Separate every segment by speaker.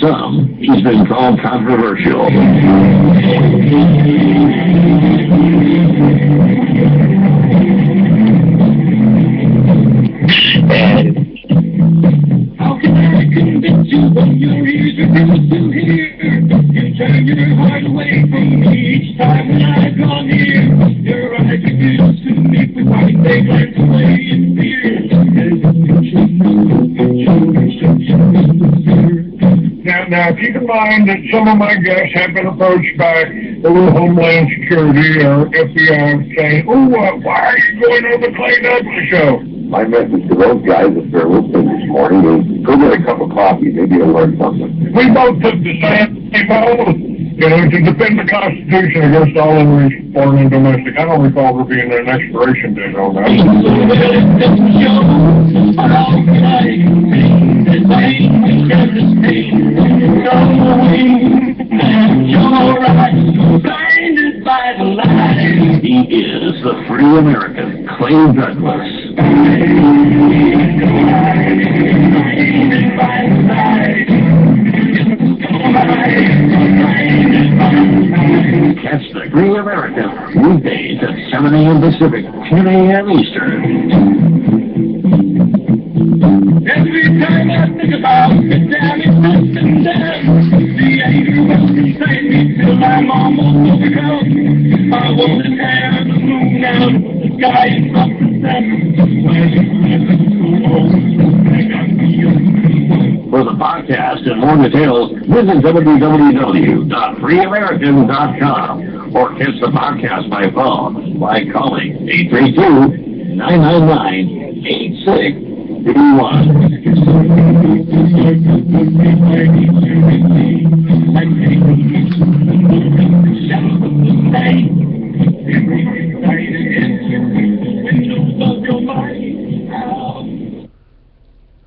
Speaker 1: some, he's been called controversial.
Speaker 2: How can I convince you when your ears refuse to hear? You turn your heart away from me each time when I draw near. Your eyes refuse to meet with mine, they glance away in fear.
Speaker 3: Now, keep in mind that some of my guests have been approached by the Homeland Security or FBI saying, "Oh, why are you going on the Clay Douglas show?"
Speaker 4: My message to those guys, if they're listening this morning, is go get a cup of coffee. Maybe you'll learn something.
Speaker 3: We both took the same oath, to defend the Constitution against all enriched foreign and domestic. I don't recall there being an expiration date on that.
Speaker 1: He is the free American, Clay Douglas. Catch the Free American weekdays at 7 a.m. Pacific, 10 a.m. Eastern.
Speaker 2: Every time I think about it, damn it, nothing down. The anger will sustain me till I'm almost overcome. I want to tear the moon out of the sky and up the sun.
Speaker 1: For the podcast and more details, visit www.freeamerican.com or catch the podcast by phone by calling 832-999-8631.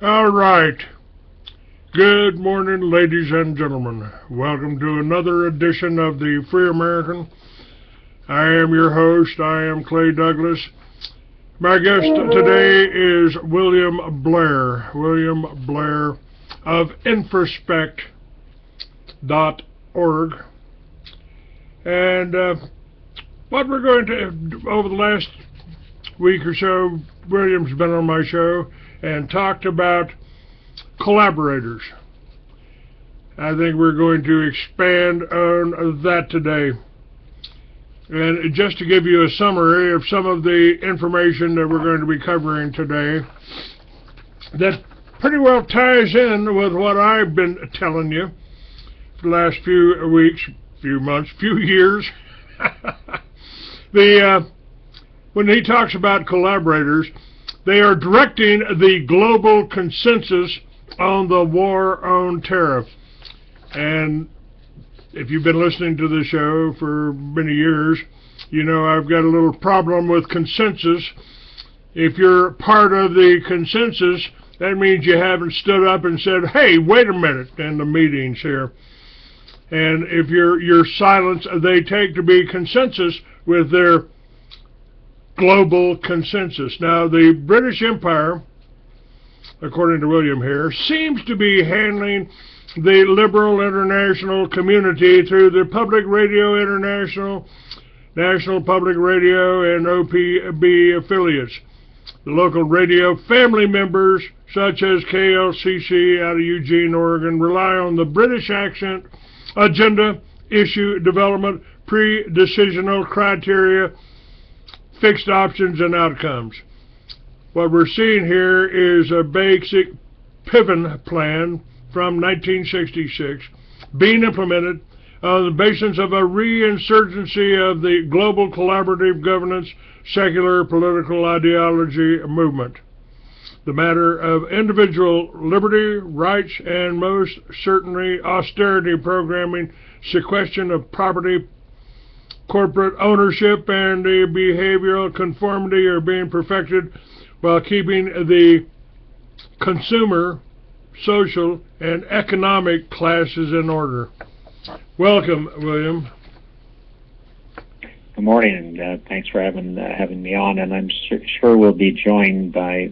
Speaker 3: All right. Good morning, ladies and gentlemen. Welcome to another edition of the Free American. I am your host. I am Clay Douglas. My guest today is William Blair. William Blair of introspect.org. And what we're going to, over the last week or so, William's been on my show and talked about collaborators. I think we're going to expand on that today. And just to give you a summary of some of the information that we're going to be covering today, that pretty well ties in with what I've been telling you for the last few weeks, few months, few years. When he talks about collaborators, they are directing the global consensus on the war on terror. And if you've been listening to the show for many years, you know I've got a little problem with consensus. If you're part of the consensus, that means you haven't stood up and said, "Hey, wait a minute," in the meetings here. And if your silence they take to be consensus with their global consensus. Now, the British Empire, according to William here, seems to be handling the liberal international community through the Public Radio International, National Public Radio, and OPB affiliates. The local radio family members, such as KLCC out of Eugene, Oregon, rely on the British accent, agenda, issue development, pre-decisional criteria, fixed options, and outcomes. What we're seeing here is a basic Piven plan from 1966 being implemented on the basis of a reinsurgency of the global collaborative governance secular political ideology movement. The matter of individual liberty, rights, and most certainly austerity programming, sequestration of property, corporate ownership, and the behavioral conformity are being perfected while keeping the consumer, social, and economic classes in order. Welcome, William.
Speaker 5: Good morning, and thanks for having me on. And I'm sure we'll be joined by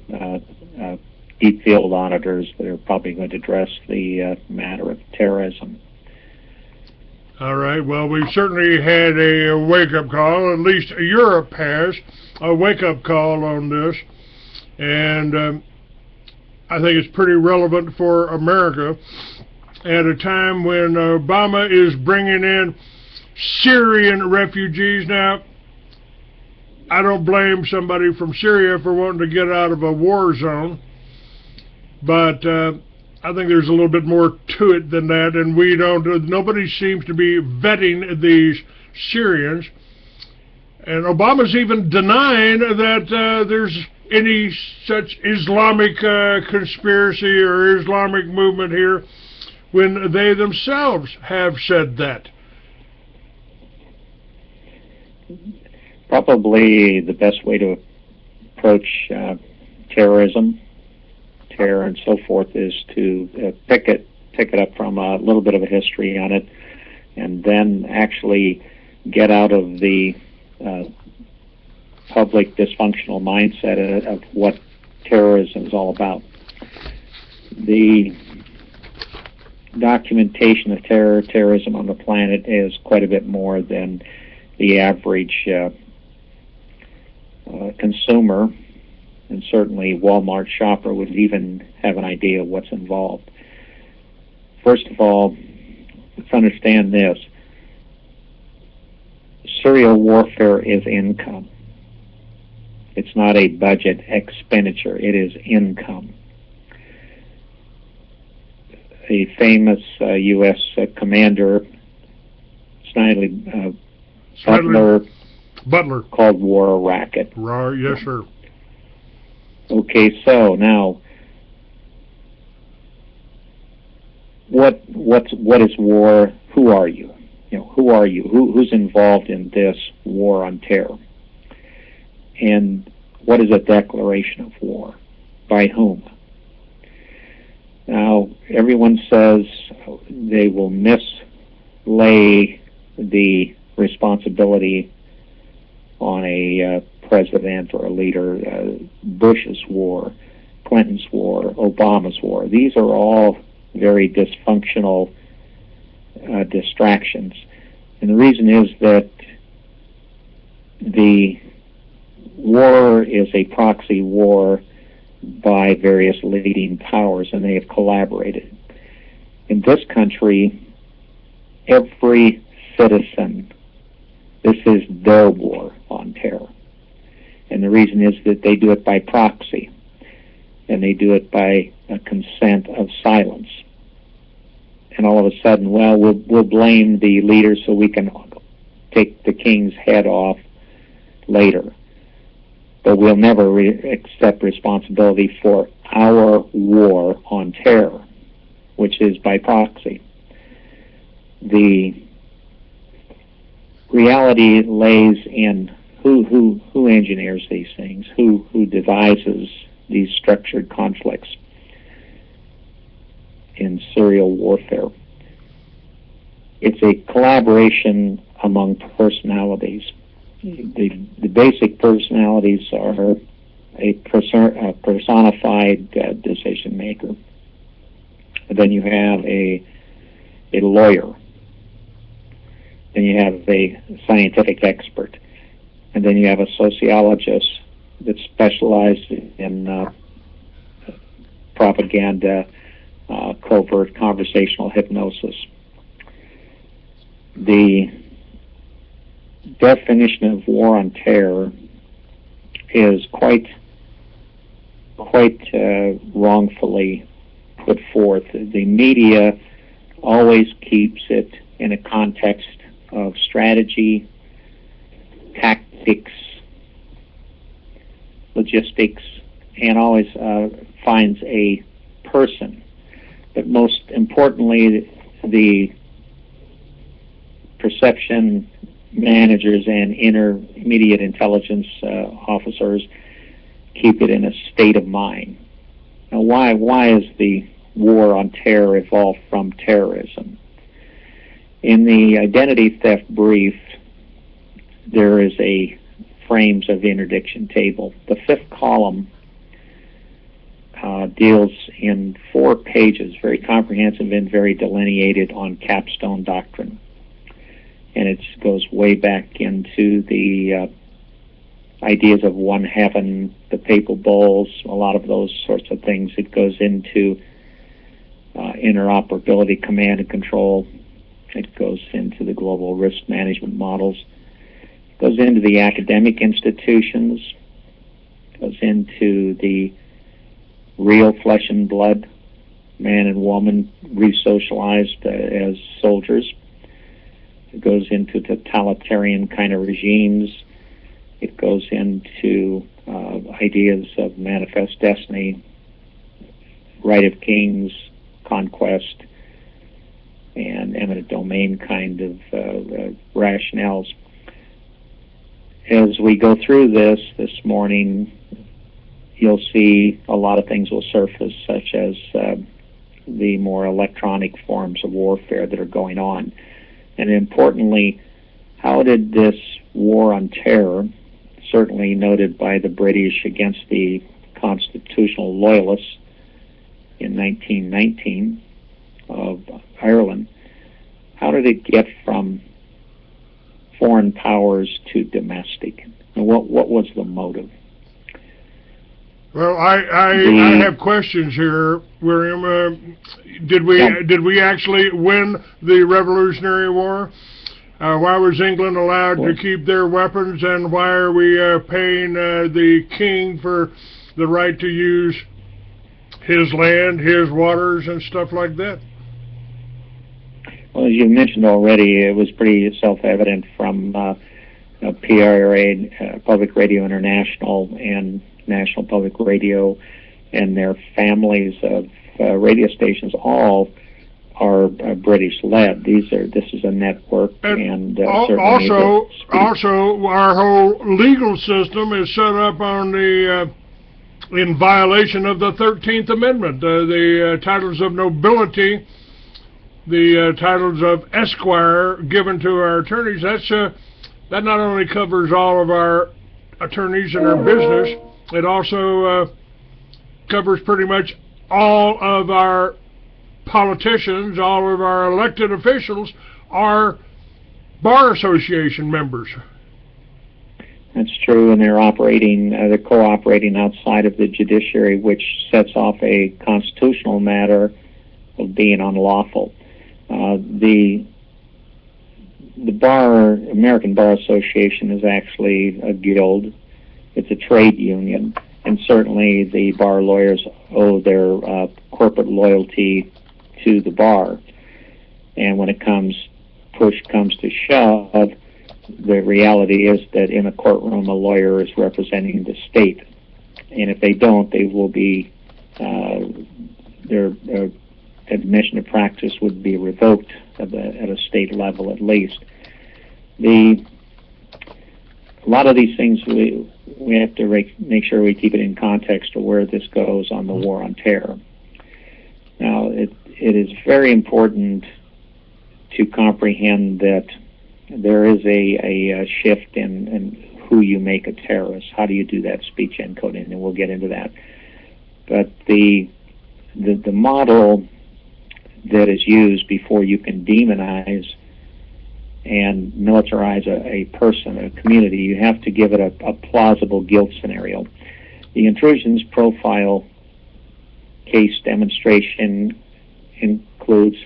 Speaker 5: deep field auditors that are probably going to address the matter of terrorism.
Speaker 3: All right, well, we've certainly had a wake-up call, at least Europe has, a wake-up call on this, and I think it's pretty relevant for America at a time when Obama is bringing in Syrian refugees. Now, I don't blame somebody from Syria for wanting to get out of a war zone, but I think there's a little bit more to it than that, and we don't. Nobody seems to be vetting these Syrians, and Obama's even denying that there's any such Islamic conspiracy or Islamic movement here, when they themselves have said that.
Speaker 5: Probably the best way to approach terrorism, terror, and so forth is to pick it up from a little bit of a history on it, and then actually get out of the public dysfunctional mindset of what terrorism is all about. The documentation of terrorism on the planet is quite a bit more than the average consumer, and certainly Walmart shopper would even have an idea of what's involved. First of all, let's understand this. Serial warfare is income. It's not a budget expenditure. It is income. A famous U.S. commander,
Speaker 3: Butler,
Speaker 5: called war a racket.
Speaker 3: Yes, sir.
Speaker 5: Okay, so now, what is war? Who are you? Who are you? Who's involved in this war on terror? And what is a declaration of war? By whom? Now, everyone says they will mislay the responsibility on a president or a leader. Bush's war, Clinton's war, Obama's war. These are all very dysfunctional distractions. And the reason is that the war is a proxy war by various leading powers, and they have collaborated. In this country, every citizen, this is their war on terror. And the reason is that they do it by proxy, and they do it by a consent of silence. And all of a sudden, well, we'll blame the leaders so we can take the king's head off later. But we'll never accept responsibility for our war on terror, which is by proxy. The reality lays in who engineers these things, who devises these structured conflicts in serial warfare. It's a collaboration among personalities. The basic personalities are a personified decision maker. Then you have a lawyer. Then you have a scientific expert. And then you have a sociologist that specializes in propaganda, covert conversational hypnosis. The definition of war on terror is quite wrongfully put forth. The media always keeps it in a context of strategy, tactics, logistics, and always finds a person. But most importantly, the perception managers and intermediate intelligence officers keep it in a state of mind. Now, why is the war on terror evolved from terrorism? In the identity theft brief, there is a frames of interdiction table. The fifth column deals in 4 pages, very comprehensive and very delineated, on capstone doctrine. And it goes way back into the ideas of one heaven, the papal bulls, a lot of those sorts of things. It goes into interoperability, command and control. It goes into the global risk management models. It goes into the academic institutions. It goes into the real flesh and blood, man and woman re-socialized as soldiers. It goes into totalitarian kind of regimes. It goes into ideas of manifest destiny, right of kings, conquest, and eminent domain kind of rationales. As we go through this morning, you'll see a lot of things will surface, such as the more electronic forms of warfare that are going on. And importantly, how did this war on terror, certainly noted by the British against the constitutional loyalists in 1919 of Ireland, how did it get from foreign powers to domestic? And what was the motive?
Speaker 3: Well, I have questions here, William. Did we actually win the Revolutionary War? Why was England allowed to keep their weapons, and why are we paying the king for the right to use his land, his waters, and stuff like that?
Speaker 5: Well, as you mentioned already, it was pretty self-evident from PRA, Public Radio International, and National Public Radio, and their families of radio stations. All are British-led. This is a network, and
Speaker 3: also our whole legal system is set up on the in violation of the 13th Amendment. The titles of nobility, the titles of esquire given to our attorneys. That not only covers all of our attorneys and our business, it also covers pretty much all of our politicians, all of our elected officials are bar association members.
Speaker 5: That's true, and they're cooperating outside of the judiciary, which sets off a constitutional matter of being unlawful. The American Bar Association is actually a guild. It's a trade union, and certainly the bar lawyers owe their corporate loyalty to the bar. And when push comes to shove, the reality is that in a courtroom a lawyer is representing the state, and if they don't, they will be their admission to practice would be revoked at a state level at least. A lot of these things we have to make sure we keep it in context of where this goes on the war on terror. Now, it is very important to comprehend that there is a shift in who you make a terrorist. How do you do that speech encoding? And we'll get into that. But the model that is used before you can demonize and militarize a person, a community, you have to give it a plausible guilt scenario. The intrusions profile case demonstration includes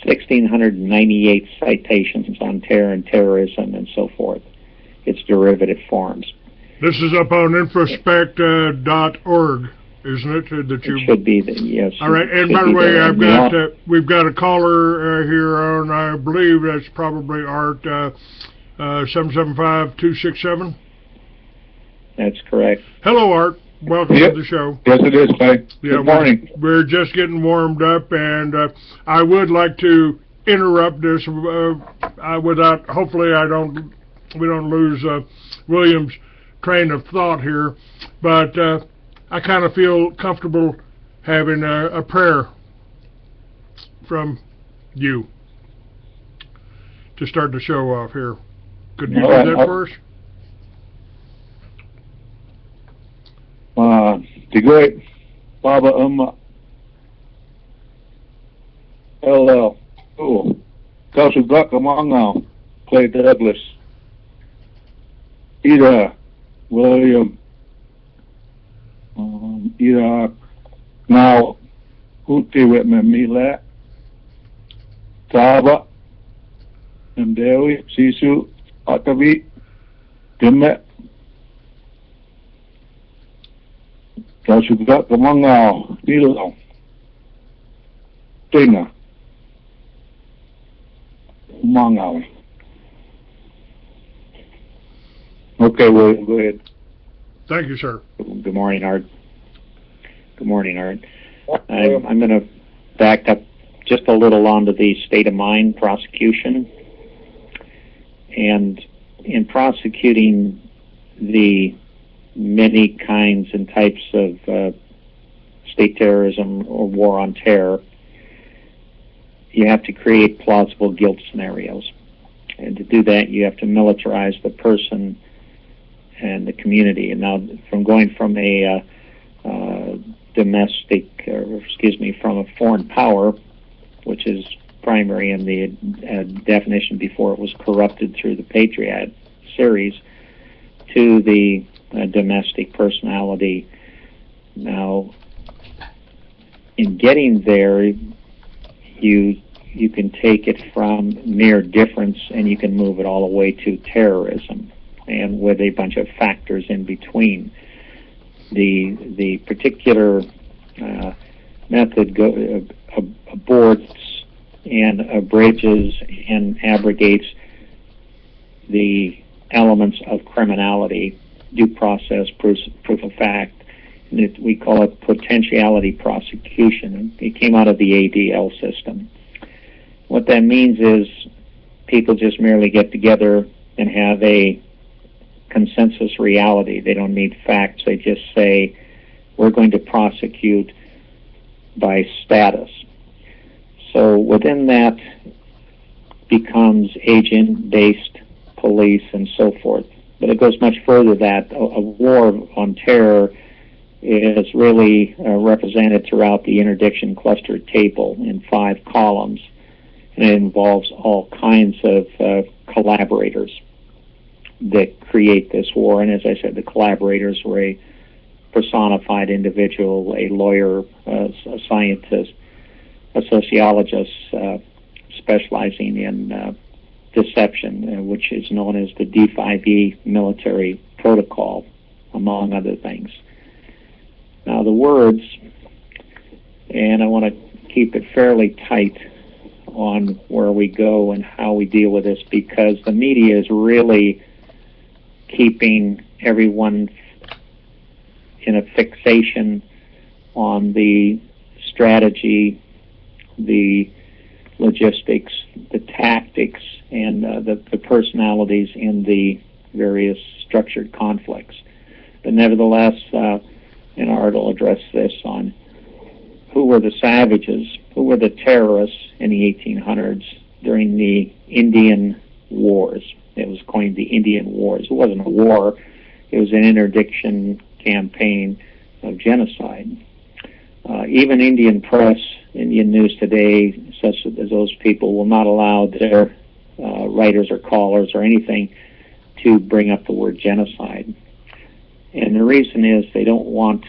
Speaker 5: 1,698 citations on terror and terrorism and so forth. Its derivative forms.
Speaker 3: This is up on infospect.org, isn't it? That you
Speaker 5: it should be, yes.
Speaker 3: All right, and by the way, we've got a caller here on, I believe that's probably Art, 775-267.
Speaker 5: That's correct.
Speaker 3: Hello, Art. Welcome to the show.
Speaker 6: Yes, it is, Clay.
Speaker 3: Yeah,
Speaker 6: good morning.
Speaker 3: We're just getting warmed up, and I would like to interrupt this without. Hopefully, we don't lose William's train of thought here. But I kind of feel comfortable having a prayer from you to start the show off here. Could you do that for us?
Speaker 6: The great Baba LL. Oh, Kasuga Kamangao, Clay Douglas, Ida, William, Ida, now, Huti Whitman Mila, Taba, Dewi, Sisu, Atavi, Timet, Kasuga Kamangao, Nilo, Tina. Mangao. Okay, William, go ahead.
Speaker 3: Thank you, sir.
Speaker 5: Good morning, Art. Good morning, Art. I'm going to back up just a little onto the state of mind prosecution. And in prosecuting the many kinds and types of state terrorism or war on terror, you have to create plausible guilt scenarios. And to do that, you have to militarize the person and the community. And now, from going from a from a foreign power, which is primary in the definition before it was corrupted through the Patriot series, to the domestic personality. Now, in getting there, you can take it from mere difference and you can move it all the way to terrorism, and with a bunch of factors in between. The particular method aborts and abridges and abrogates the elements of criminality, due process, proof of fact. We call it potentiality prosecution. It came out of the ADL system. What that means is people just merely get together and have a consensus reality. They don't need facts. They just say, we're going to prosecute by status. So within that becomes agent-based police and so forth. But it goes much further that a war on terror is really represented throughout the interdiction cluster table in 5 columns. And it involves all kinds of collaborators that create this war. And as I said, the collaborators were a personified individual, a lawyer, a scientist, a sociologist specializing in deception, which is known as the D5E military protocol, among other things. Now the words, and I want to keep it fairly tight on where we go and how we deal with this, because the media is really keeping everyone in a fixation on the strategy, the logistics, the tactics, and the personalities in the various structured conflicts. But nevertheless, and Art will address this on who were the savages, who were the terrorists in the 1800s during the Indian Wars. It was coined the Indian Wars. It wasn't a war. It was an interdiction campaign of genocide. Even Indian press, Indian news today, such as those people, will not allow their writers or callers or anything to bring up the word genocide. And the reason is they don't want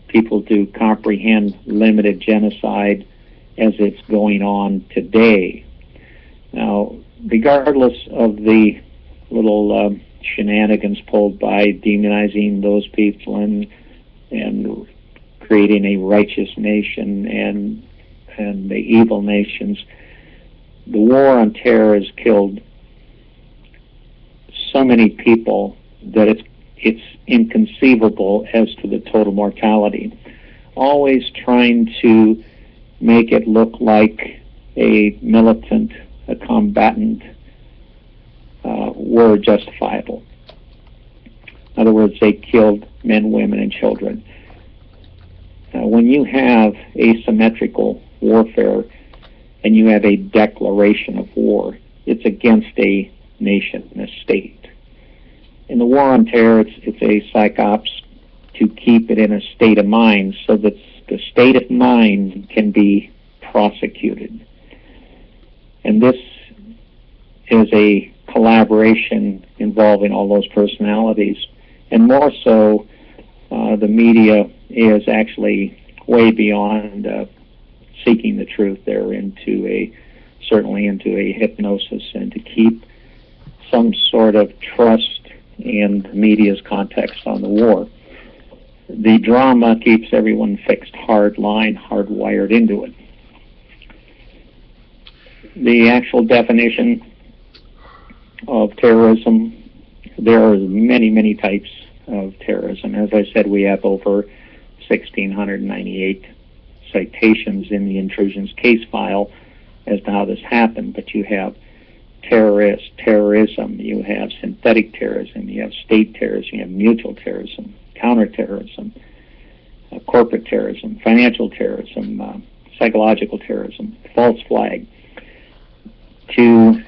Speaker 5: people to comprehend limited genocide as it's going on today. Now, regardless of the little shenanigans pulled by demonizing those people and creating a righteous nation and the evil nations, the war on terror has killed so many people that it's inconceivable as to the total mortality. Always trying to make it look like a militant, a combatant were justifiable. In other words, they killed men, women, and children. When you have asymmetrical warfare and you have a declaration of war, it's against a nation, a state. In the war on terror, it's a psych ops to keep it in a state of mind so that the state of mind can be prosecuted. And this is a collaboration involving all those personalities. And more so, the media is actually way beyond seeking the truth. They're certainly into a hypnosis, and to keep some sort of trust in the media's context on the war. The drama keeps everyone fixed, hardwired into it. The actual definition of terrorism, there are many, many types of terrorism. As I said, we have over 1,698 citations in the intrusions case file as to how this happened, but you have terrorism, you have synthetic terrorism, you have state terrorism, you have mutual terrorism, counterterrorism, corporate terrorism, financial terrorism, psychological terrorism, false flag. To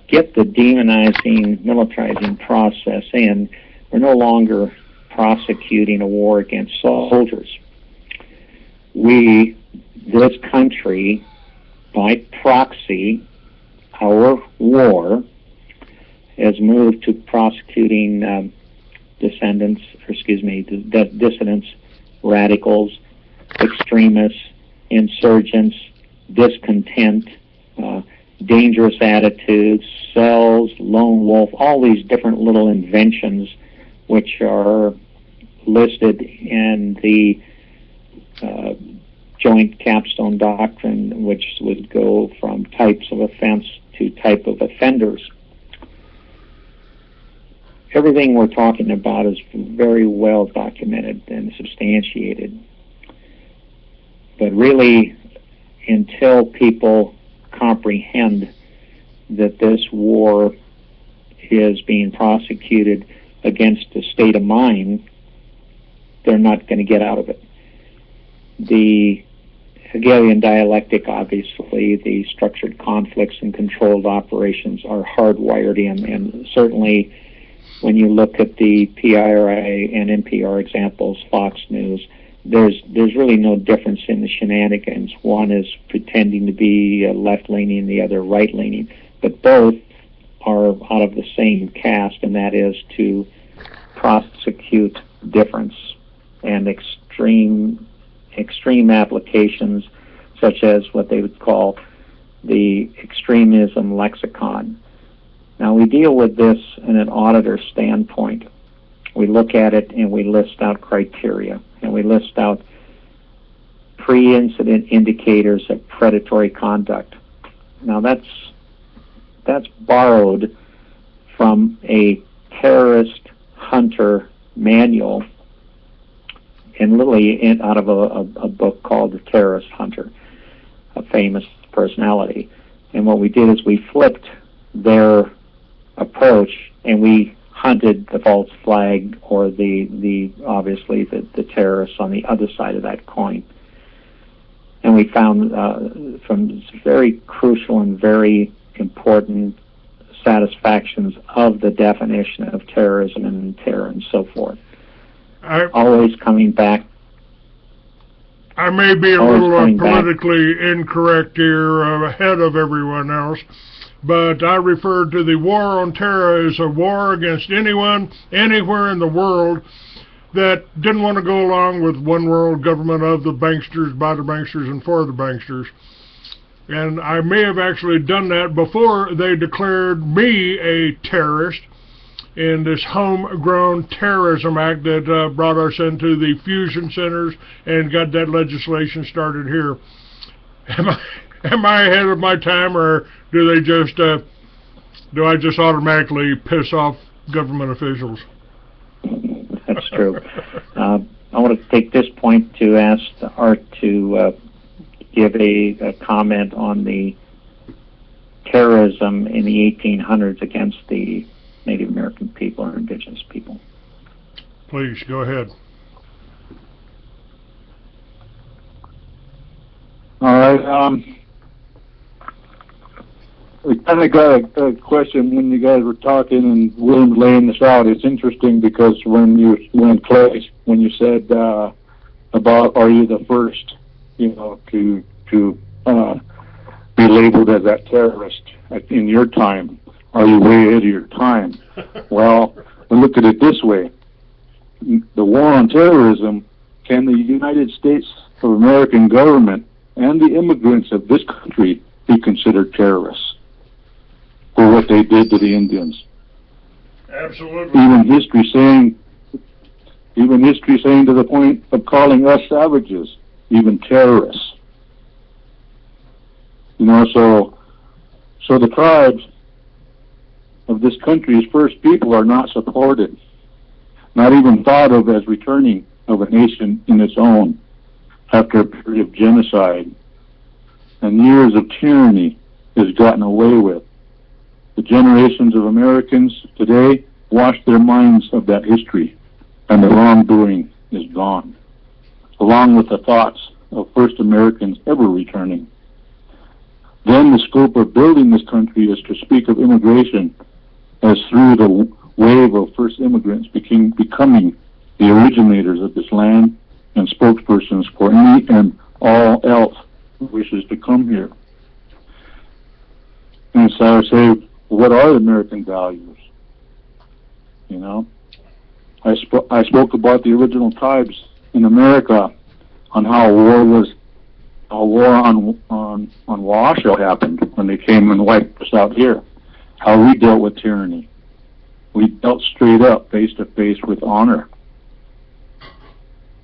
Speaker 5: get the demonizing, militarizing process in, we're no longer prosecuting a war against soldiers. This country, by proxy, our war, has moved to prosecuting dissidents, radicals, extremists, insurgents, discontent, dangerous attitudes, cells, lone wolf, all these different little inventions which are listed in the joint capstone doctrine, which would go from types of offense to type of offenders. Everything we're talking about is very well documented and substantiated. But really, until people comprehend that this war is being prosecuted against the state of mind, they're not going to get out of it. The Hegelian dialectic, obviously, the structured conflicts and controlled operations are hardwired in, and certainly when you look at the PRI and NPR examples, Fox News, there's really no difference in the shenanigans. One is pretending to be left-leaning, the other right-leaning, but both are out of the same cast, and that is to prosecute difference and extreme applications, such as what they would call the extremism lexicon. Now, we deal with this in an auditor standpoint. We look at it and we list out criteria, and we list out pre-incident indicators of predatory conduct. Now, that's borrowed from a terrorist hunter manual, and literally out of a book called The Terrorist Hunter, a famous personality. And what we did is we flipped their approach, and we hunted the false flag, or obviously the terrorists on the other side of that coin. And we found from very crucial and very important satisfactions of the definition of terrorism and terror and so forth. Always coming back.
Speaker 3: I may be a little politically incorrect here, ahead of everyone else, but I refer to the war on terror as a war against anyone, anywhere in the world that didn't want to go along with one world government of the banksters, by the banksters, and for the banksters. And I may have actually done that before they declared me a terrorist in this homegrown terrorism act that brought us into the fusion centers and got that legislation started here. Am I ahead of my time, or do I just automatically piss off government officials?
Speaker 5: That's true. I want to take this point to ask Art to give a comment on the terrorism in the 1800s against the Native American people or indigenous people.
Speaker 3: Please, go ahead.
Speaker 6: All right. I kind of got a question when you guys were talking and William's laying this out. It's interesting because when you said about are you the first, to be labeled as that terrorist in your time? Are you way ahead of your time? Well, look at it this way: the war on terrorism. Can the United States of American government and the immigrants of this country be considered terrorists for what they did to the Indians?
Speaker 3: Absolutely.
Speaker 6: Even history saying to the point of calling us savages, even terrorists. So the tribes of this country's first people are not supported, not even thought of as returning of a nation in its own after a period of genocide and years of tyranny is gotten away with. The generations of Americans today wash their minds of that history, and the wrongdoing is gone, along with the thoughts of first Americans ever returning. Then the scope of building this country is to speak of immigration as through the wave of first immigrants becoming the originators of this land and spokespersons for any and all else who wishes to come here. And so I say, what are American values? I spoke about the original tribes in America on how war on Washoe happened when they came and wiped us out here. How we dealt with tyranny. We dealt straight up, face to face with honor.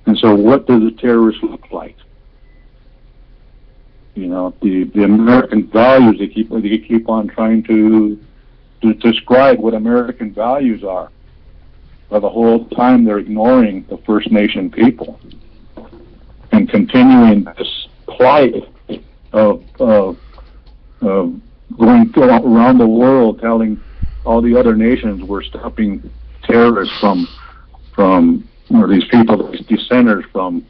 Speaker 6: And so what does a terrorist look like? The American values, they keep on trying to describe what American values are. But the whole time they're ignoring the First Nation people and continuing this plight of going around the world telling all the other nations we're stopping terrorists or these people, these dissenters from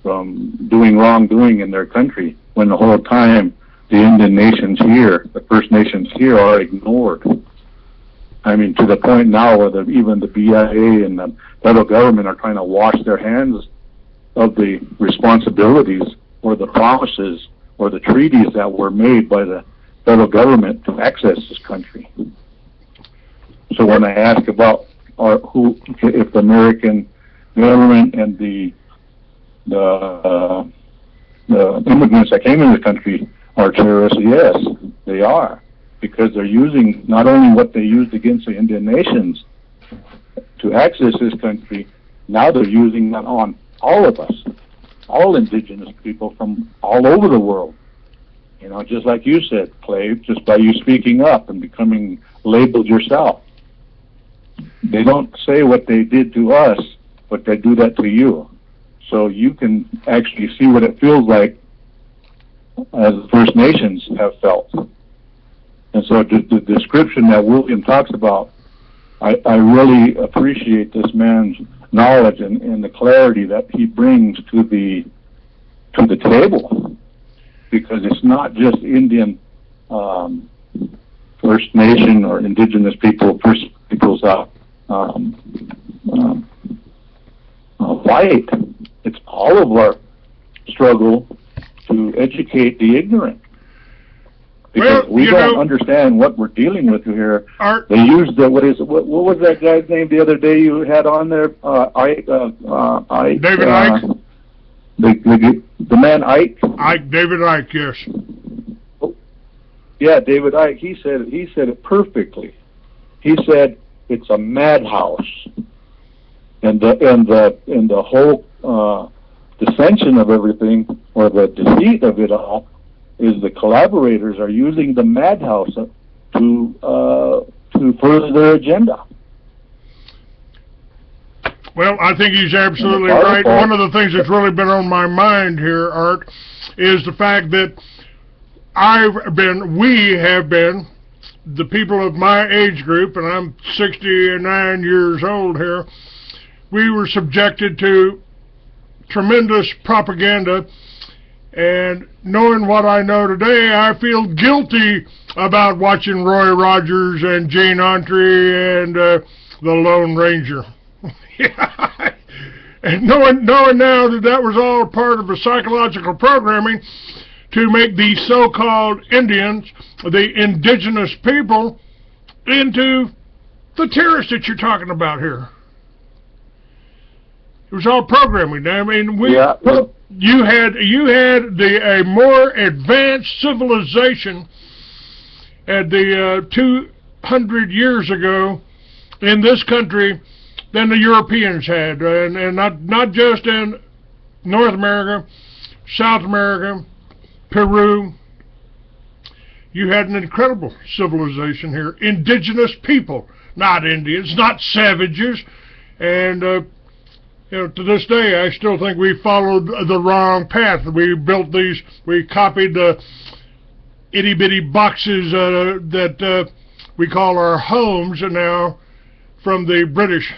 Speaker 6: doing wrongdoing in their country, when the whole time the Indian nations here, the First Nations here, are ignored. I mean, to the point now where even the BIA and the federal government are trying to wash their hands of the responsibilities or the promises or the treaties that were made by the federal government to access this country. So when I ask about if the American government and the immigrants that came into the country are terrorists, yes, they are, because they're using not only what they used against the Indian nations to access this country, now they're using that on all of us, all indigenous people from all over the world. Just like you said, Clay, just by you speaking up and becoming labeled yourself. They don't say what they did to us, but they do that to you. So you can actually see what it feels like as the First Nations have felt. And so the description that William talks about, I really appreciate this man's knowledge and the clarity that he brings to the table, because it's not just Indian First Nation or indigenous people, First Peoples fight. It's all of our struggle to educate the ignorant. Because we don't understand what we're dealing with here. They use what was that guy's name the other day you had on there?
Speaker 3: David Icke?
Speaker 6: The man Ike?
Speaker 3: David Icke, yes.
Speaker 6: Yeah, David Icke, he said it perfectly. He said it's a madhouse. And the whole dissension of everything, or the deceit of it all, is the collaborators are using the madhouse to further their agenda.
Speaker 3: Well, I think he's absolutely right. One of the things that's really been on my mind here, Art, is the fact that we have been, the people of my age group, and I'm 69 years old here, we were subjected to tremendous propaganda And knowing what I know today, I feel guilty about watching Roy Rogers and Gene Autry and the Lone Ranger. And knowing now that that was all part of the psychological programming to make the so-called Indians, the indigenous people, into the terrorists that you're talking about here. It was all programming. I mean, you had a more advanced civilization at the 200 years ago in this country than the Europeans had, and not just in North America, South America, Peru. You had an incredible civilization here. Indigenous people, not Indians, not savages. And you know, to this day, I still think we followed the wrong path. We copied the itty-bitty boxes that we call our homes now from the British.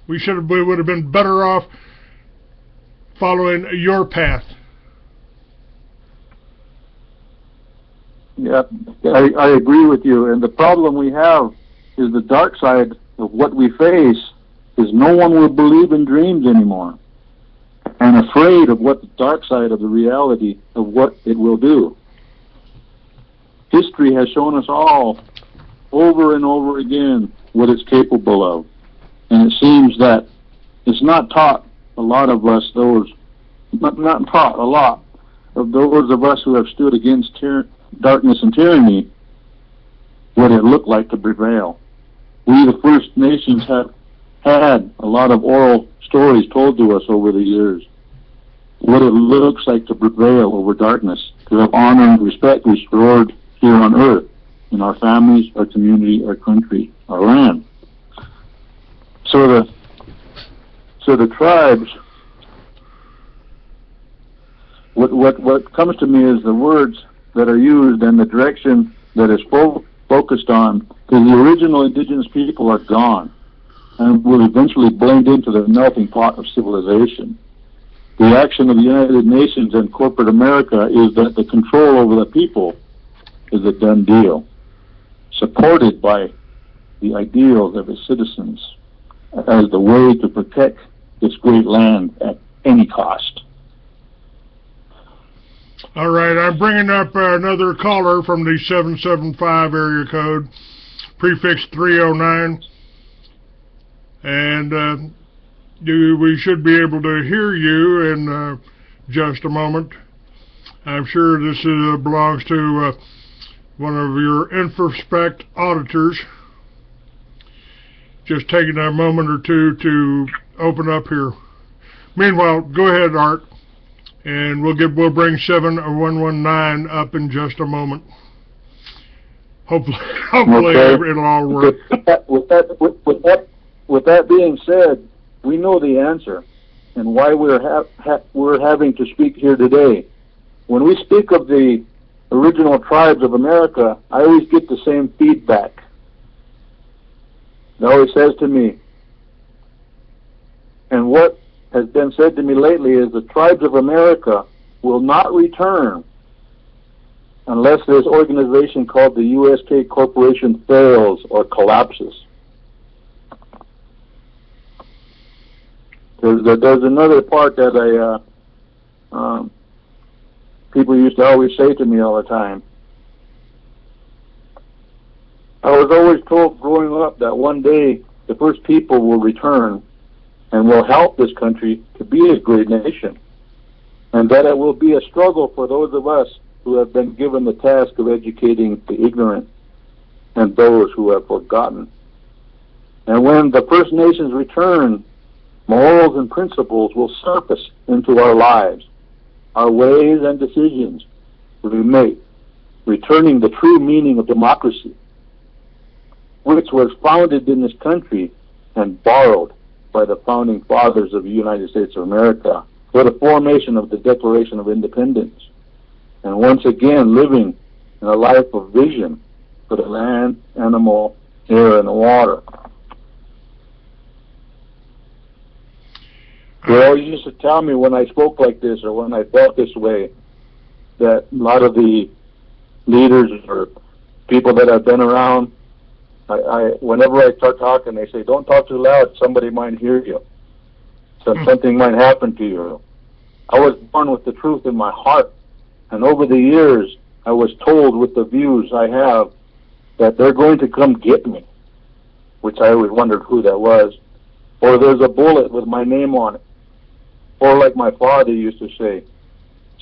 Speaker 3: We would have been better off following your path.
Speaker 6: Yeah, I agree with you. And the problem we have is the dark side of what we face is no one will believe in dreams anymore, and afraid of what the dark side of the reality of what it will do. History has shown us all over and over again what it's capable of. And it seems that it's not taught a lot of us, not taught a lot of those of us who have stood against darkness and tyranny, what it looked like to prevail. We, the First Nations, have had a lot of oral stories told to us over the years, what it looks like to prevail over darkness, to have honor and respect restored here on earth, in our families, our community, our country, our land. So the tribes, what comes to me is the words that are used and the direction that is focused on, because the original indigenous people are gone and will eventually blend into the melting pot of civilization. The action of the United Nations and corporate America is that the control over the people is a done deal, supported by the ideals of its citizens as the way to protect this great land at any cost.
Speaker 3: All right, I'm bringing up another caller from the 775 area code, prefix 309, and we should be able to hear you in just a moment. I'm sure this belongs to one of your introspect auditors. Just taking a moment or two to open up here. Meanwhile, go ahead, Art, and we'll bring 7119 up in just a moment. Hopefully okay. It'll all work.
Speaker 6: With that being said, we know the answer and why we're having to speak here today. When we speak of the original tribes of America, I always get the same feedback. It always says to me, and what has been said to me lately is the tribes of America will not return unless this organization called the USK Corporation fails or collapses. There's another part that people used to always say to me all the time. I was always told growing up that one day the first people will return and will help this country to be a great nation, and that it will be a struggle for those of us who have been given the task of educating the ignorant and those who have forgotten. And when the First Nations return, morals and principles will surface into our lives, our ways and decisions we make, returning the true meaning of democracy, which was founded in this country and borrowed by the founding fathers of the United States of America for the formation of the Declaration of Independence, and once again living in a life of vision for the land, animal, air, and the water. They always used to tell me when I spoke like this or when I felt this way, that a lot of the leaders or people that have been around, whenever I start talking, they say, don't talk too loud, somebody might hear you. So something might happen to you. I was born with the truth in my heart, and over the years, I was told with the views I have that they're going to come get me, which I always wondered who that was, or there's a bullet with my name on it, or like my father used to say,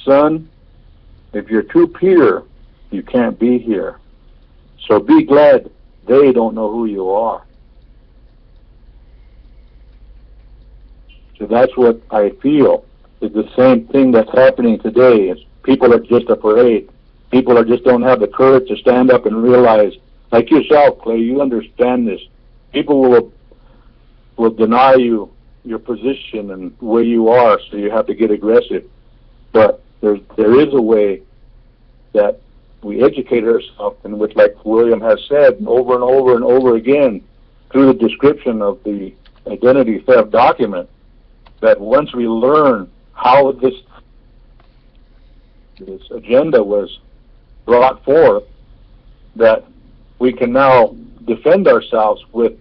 Speaker 6: son, if you're too pure, you can't be here. So be glad they don't know who you are. So that's what I feel is the same thing that's happening today. Is people are just afraid. People are just don't have the courage to stand up and realize, like yourself, Clay, you understand this. People will deny you your position and where you are, so you have to get aggressive. But there is a way that we educate ourselves, and which, like William has said over and over and over again, through the description of the identity theft document, that once we learn how this agenda was brought forth, that we can now defend ourselves with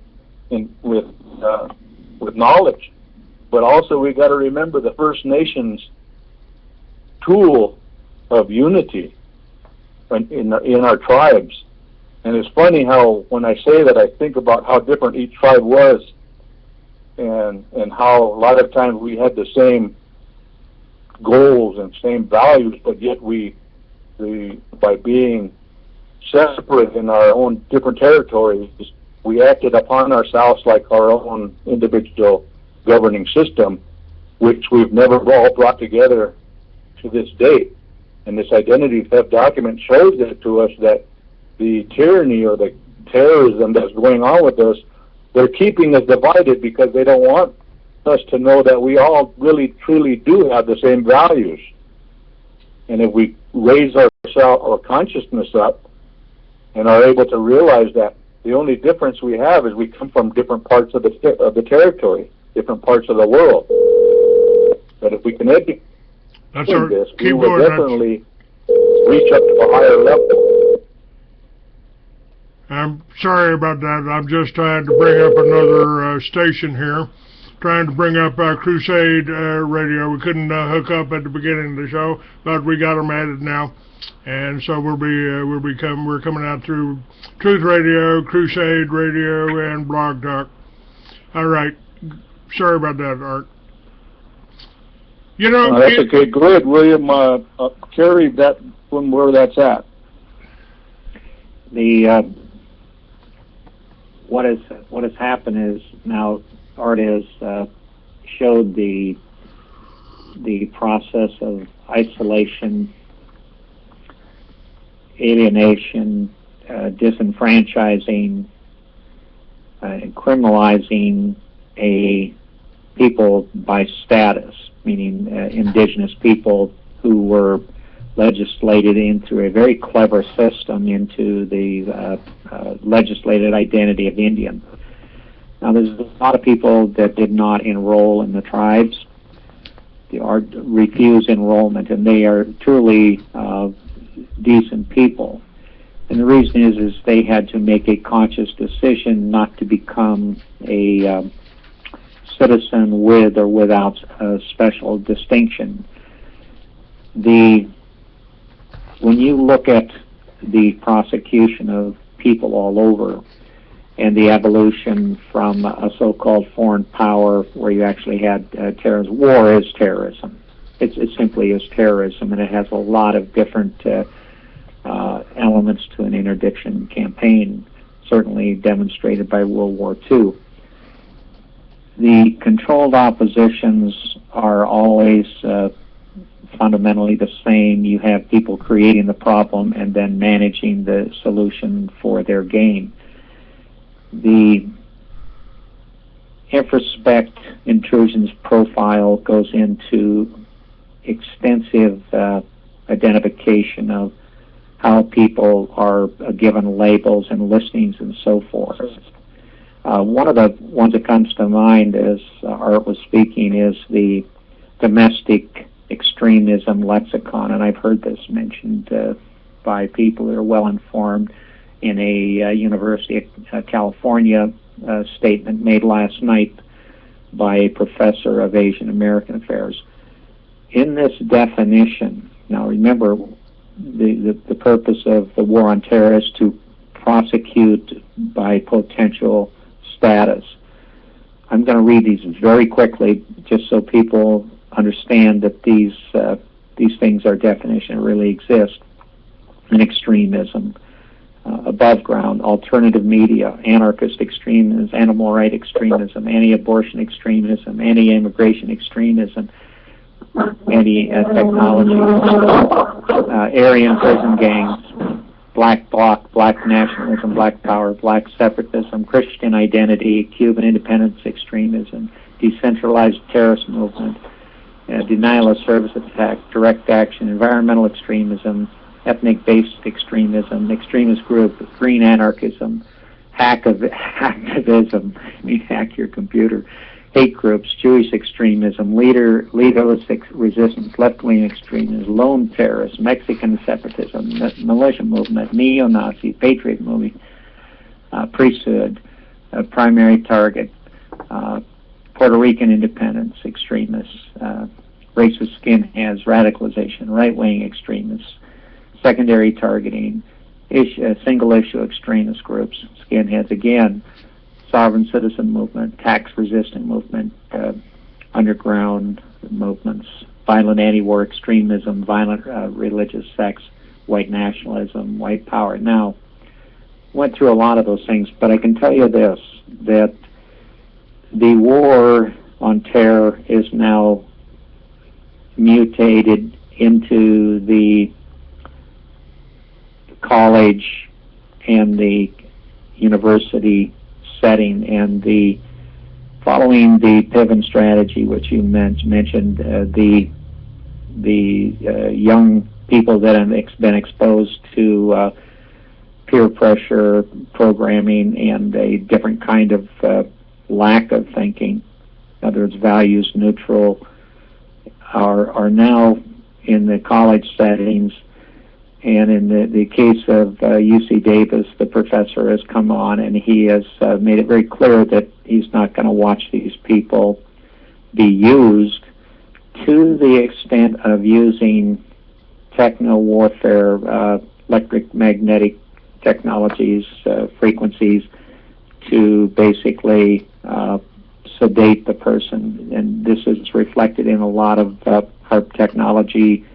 Speaker 6: knowledge. But also we got to remember the First Nations tool of unity in our tribes. And it's funny how when I say that, I think about how different each tribe was, and how a lot of times we had the same goals and same values, but yet by being separate in our own different territories, we acted upon ourselves like our own individual governing system, which we've never all brought together to this date. And this identity theft document shows it to us that the tyranny or the terrorism that's going on with us, they're keeping us divided because they don't want us to know that we all really truly do have the same values. And if we raise our consciousness up and are able to realize that the only difference we have is we come from different parts of the territory, different parts of the world. But if we can educate this, we will definitely reach up to a higher level.
Speaker 3: I'm sorry about that. I'm just trying to bring up another station here. Trying to bring up Crusade Radio. We couldn't hook up at the beginning of the show, but we got them added now, and so we're coming out through Truth Radio, Crusade Radio, and Blog Talk. All right, sorry about that, Art. You know,
Speaker 6: that's okay. Good, William. Carry that from where that's at.
Speaker 5: What has happened is now Art has showed the process of isolation, alienation, disenfranchising, and criminalizing a people by status, meaning indigenous people who were legislated in through a very clever system into the legislated identity of Indian. Now, there's a lot of people that did not enroll in the tribes. They refuse enrollment, and they are truly decent people. And the reason is they had to make a conscious decision not to become a citizen with or without a special distinction. When you look at the prossecution of people all over, and the evolution from a so-called foreign power where you actually had terrorism. War is terrorism. It simply is terrorism, and it has a lot of different elements to an interdiction campaign, certainly demonstrated by World War II. The controlled oppositions are always fundamentally the same. You have people creating the problem and then managing the solution for their gain. The introspect intrusions profile goes into extensive identification of how people are given labels and listings and so forth. One of the ones that comes to mind as Art was speaking is the domestic extremism lexicon, and I've heard this mentioned by people that are well informed in a University of California statement made last night by a professor of Asian American Affairs. In this definition, now remember, the purpose of the war on terror is to prosecute by potential status. I'm going to read these very quickly just so people understand that these things are definition, really exist. And extremism, above ground, alternative media, anarchist extremism, animal rights extremism, anti-abortion extremism, anti-immigration extremism, anti-technology, Aryan prison gangs, black bloc, black nationalism, black power, black separatism, Christian identity, Cuban independence extremism, decentralized terrorist movement, denial of service attack, direct action, environmental extremism, ethnic-based extremism, extremist group, green anarchism, hacktivism, hack your computer, hate groups, Jewish extremism, leaderless resistance, left-wing extremism, lone terrorists, Mexican separatism, militia movement, neo-Nazi, patriot movement, priesthood, primary target, Puerto Rican independence extremists, racist skinheads, radicalization, right-wing extremists, secondary targeting, single-issue extremist groups, skinheads again, sovereign citizen movement, tax-resistant movement, underground movements, violent anti-war extremism, violent religious sects, white nationalism, white power. Now, went through a lot of those things, but I can tell you this, that the war on terror is now mutated into the college and the university setting, and following the Piven strategy, which you mentioned, the young people that have been exposed to peer pressure programming and a different kind of lack of thinking, in other words, values neutral, are now in the college settings. And in the case of UC Davis, the professor has come on and he has made it very clear that he's not going to watch these people be used to the extent of using techno-warfare, electromagnetic technologies, frequencies, to basically sedate the person. And this is reflected in a lot of HARP technology,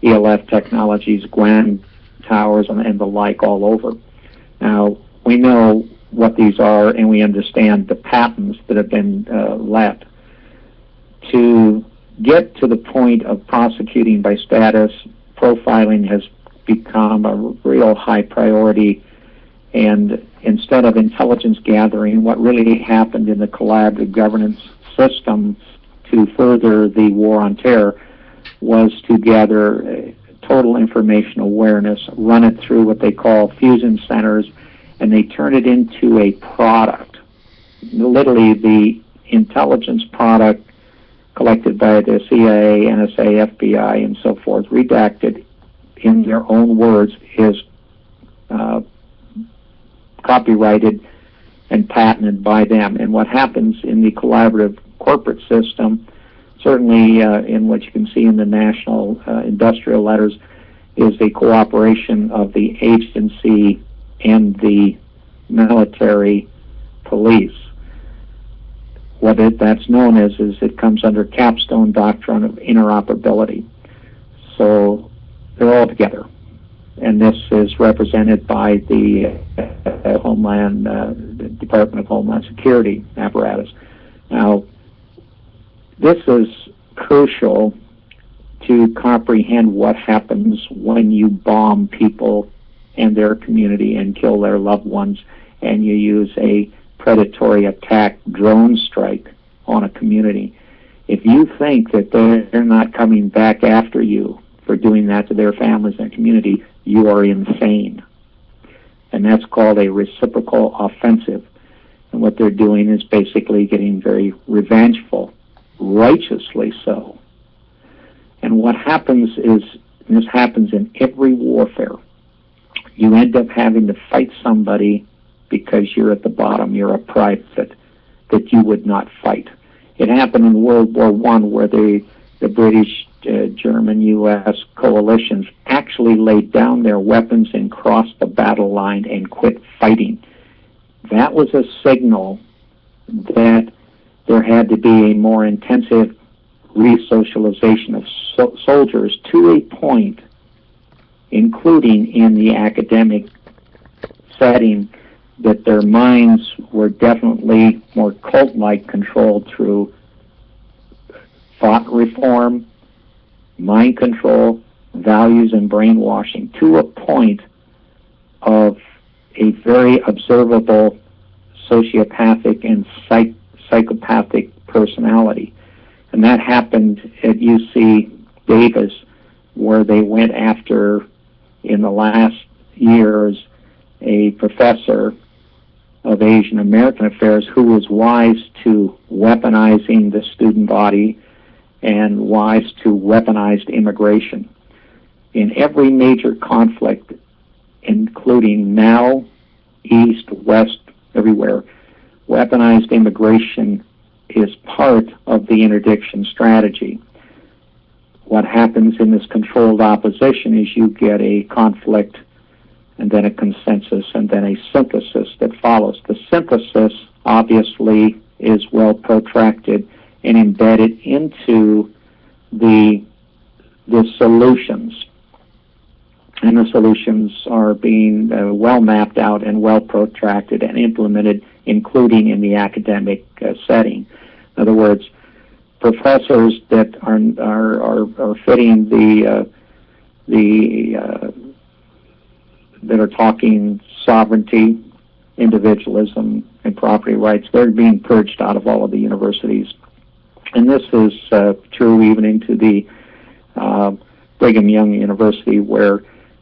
Speaker 5: ELF technologies, Gwen towers, and the like all over. Now, we know what these are, and we understand the patterns that have been let. To get to the point of prosecuting by status, profiling has become a real high priority, and instead of intelligence gathering, what really happened in the collaborative governance system to further the war on terror was to gather total information awareness, run it through what they call fusion centers, and they turn it into a product. Literally, the intelligence product collected by the CIA, NSA, FBI, and so forth, redacted in their own words, is copyrighted and patented by them. And what happens in the collaborative corporate system, certainly in what you can see in the national industrial letters, is the cooperation of the agency and the military police. What that's known as is it comes under capstone doctrine of interoperability. So they're all together. And this is represented by the the Department of Homeland Security apparatus. Now, this is crucial to comprehend what happens when you bomb people and their community and kill their loved ones, and you use a predatory attack drone strike on a community. If you think that they're not coming back after you for doing that to their families and community, you are insane. And that's called a reciprocal offensive. And what they're doing is basically getting very revengeful, righteously so. And what happens is, and this happens in every warfare, you end up having to fight somebody because you're at the bottom, you're a private, that you would not fight. It happened in World War I, where the British, German, U.S. coalitions actually laid down their weapons and crossed the battle line and quit fighting. That was a signal that there had to be a more intensive resocialization of soldiers to a point, including in the academic setting, that their minds were definitely more cult-like controlled through thought reform, mind control, values, and brainwashing, to a point of a very observable sociopathic and psychopathic personality. And that happened at UC Davis, where they went after, in the last years, a professor of Asian American affairs who was wise to weaponizing the student body and wise to weaponized immigration. In every major conflict, including now, East, West, everywhere, weaponized immigration is part of the interdiction strategy. What happens in this controlled opposition is you get a conflict and then a consensus and then a synthesis that follows. The synthesis obviously is well protracted and embedded into the solutions. And the solutions are being well mapped out and well protracted and implemented, including in the academic setting. In other words, professors that are fitting that are talking sovereignty, individualism, and property rights, they're being purged out of all of the universities. And this is true even into the Brigham Young University, where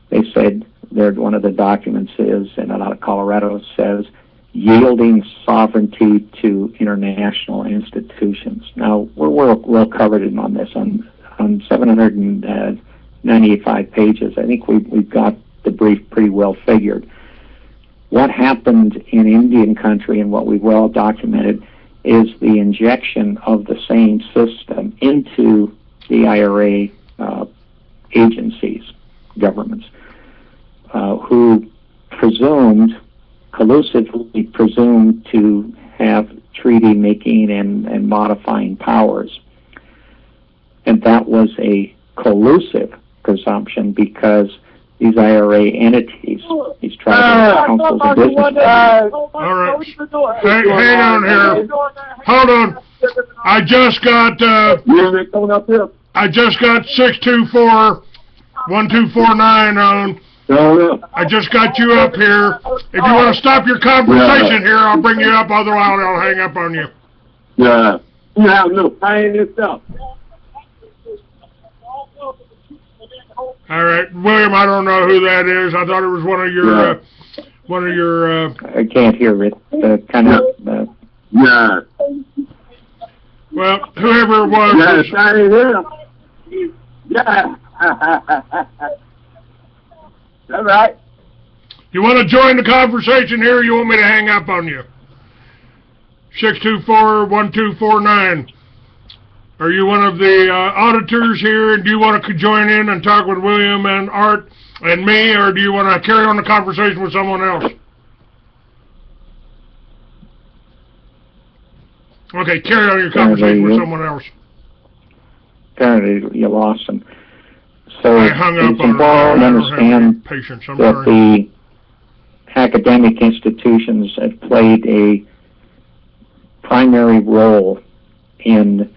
Speaker 5: they said one of the documents is, and out of Colorado, says, yielding sovereignty to international institutions. Now, we're well covered in on this. On 795 pages, I think we've got the brief pretty well figured. What happened in Indian country, and what we've well documented, is the injection of the same system into the IRA agencies, governments, who collusively presumed to have treaty making and modifying powers. And that was a collusive presumption, because these IRA entities, these tribal councils of business.
Speaker 3: All right. Hang on here. Hold on. I just got 624-1249 on. I just got you up here. If you want to stop your conversation here, I'll bring you up. Otherwise, I'll hang up on you.
Speaker 7: Yeah. You have no pain yourself.
Speaker 3: All right, William. I don't know who that is. I thought it was one of your.
Speaker 5: I can't hear it.
Speaker 7: Yeah.
Speaker 3: Well, whoever it was.
Speaker 7: Yeah. All right.
Speaker 3: You want to join the conversation here, or you want me to hang up on you? 624-1249. Are you one of the auditors here, and do you want to join in and talk with William and Art and me, or do you want to carry on the conversation with someone else? Okay, carry on your conversation with someone else.
Speaker 5: Apparently you lost him. So
Speaker 3: I hung up
Speaker 5: it's important to understand that the academic institutions have played a primary role in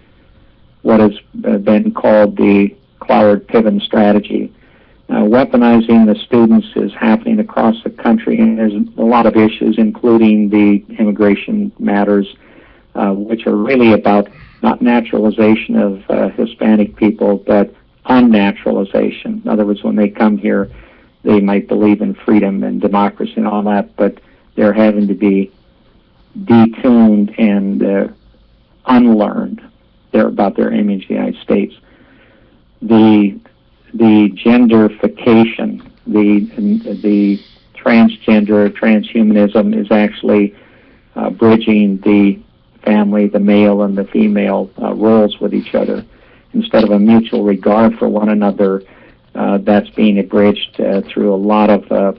Speaker 5: what has been called the Cloward-Piven strategy. Weaponizing the students is happening across the country, and there's a lot of issues, including the immigration matters, which are really about not naturalization of Hispanic people, but unnaturalization. In other words, when they come here, they might believe in freedom and democracy and all that, but they're having to be detuned and unlearned about their image of the United States. the genderification, the transgender, transhumanism is actually bridging the family, the male and the female roles with each other. Instead of a mutual regard for one another, that's being abridged through a lot of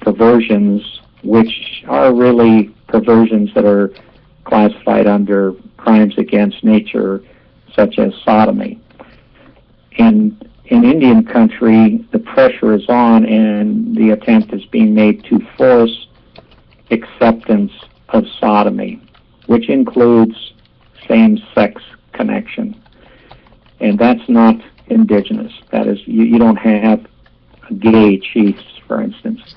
Speaker 5: perversions, which are really perversions that are classified under crimes against nature, such as sodomy. And in Indian country, the pressure is on, and the attempt is being made to force acceptance of sodomy, which includes same-sex connection. And that's not indigenous. That is, you don't have gay chiefs, for instance.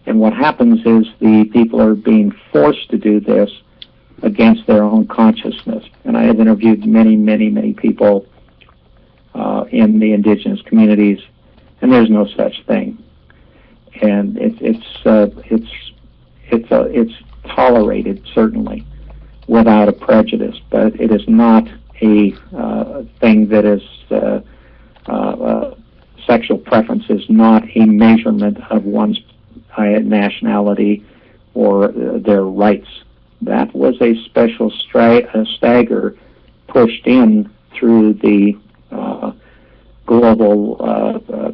Speaker 5: And what happens is the people are being forced to do this against their own consciousness. And I have interviewed many, many, many people in the indigenous communities, and there's no such thing. And it's tolerated, certainly, without a prejudice, but it is not a thing that is sexual preference is not a measurement of one's nationality or their rights. That was a special stagger pushed in through the global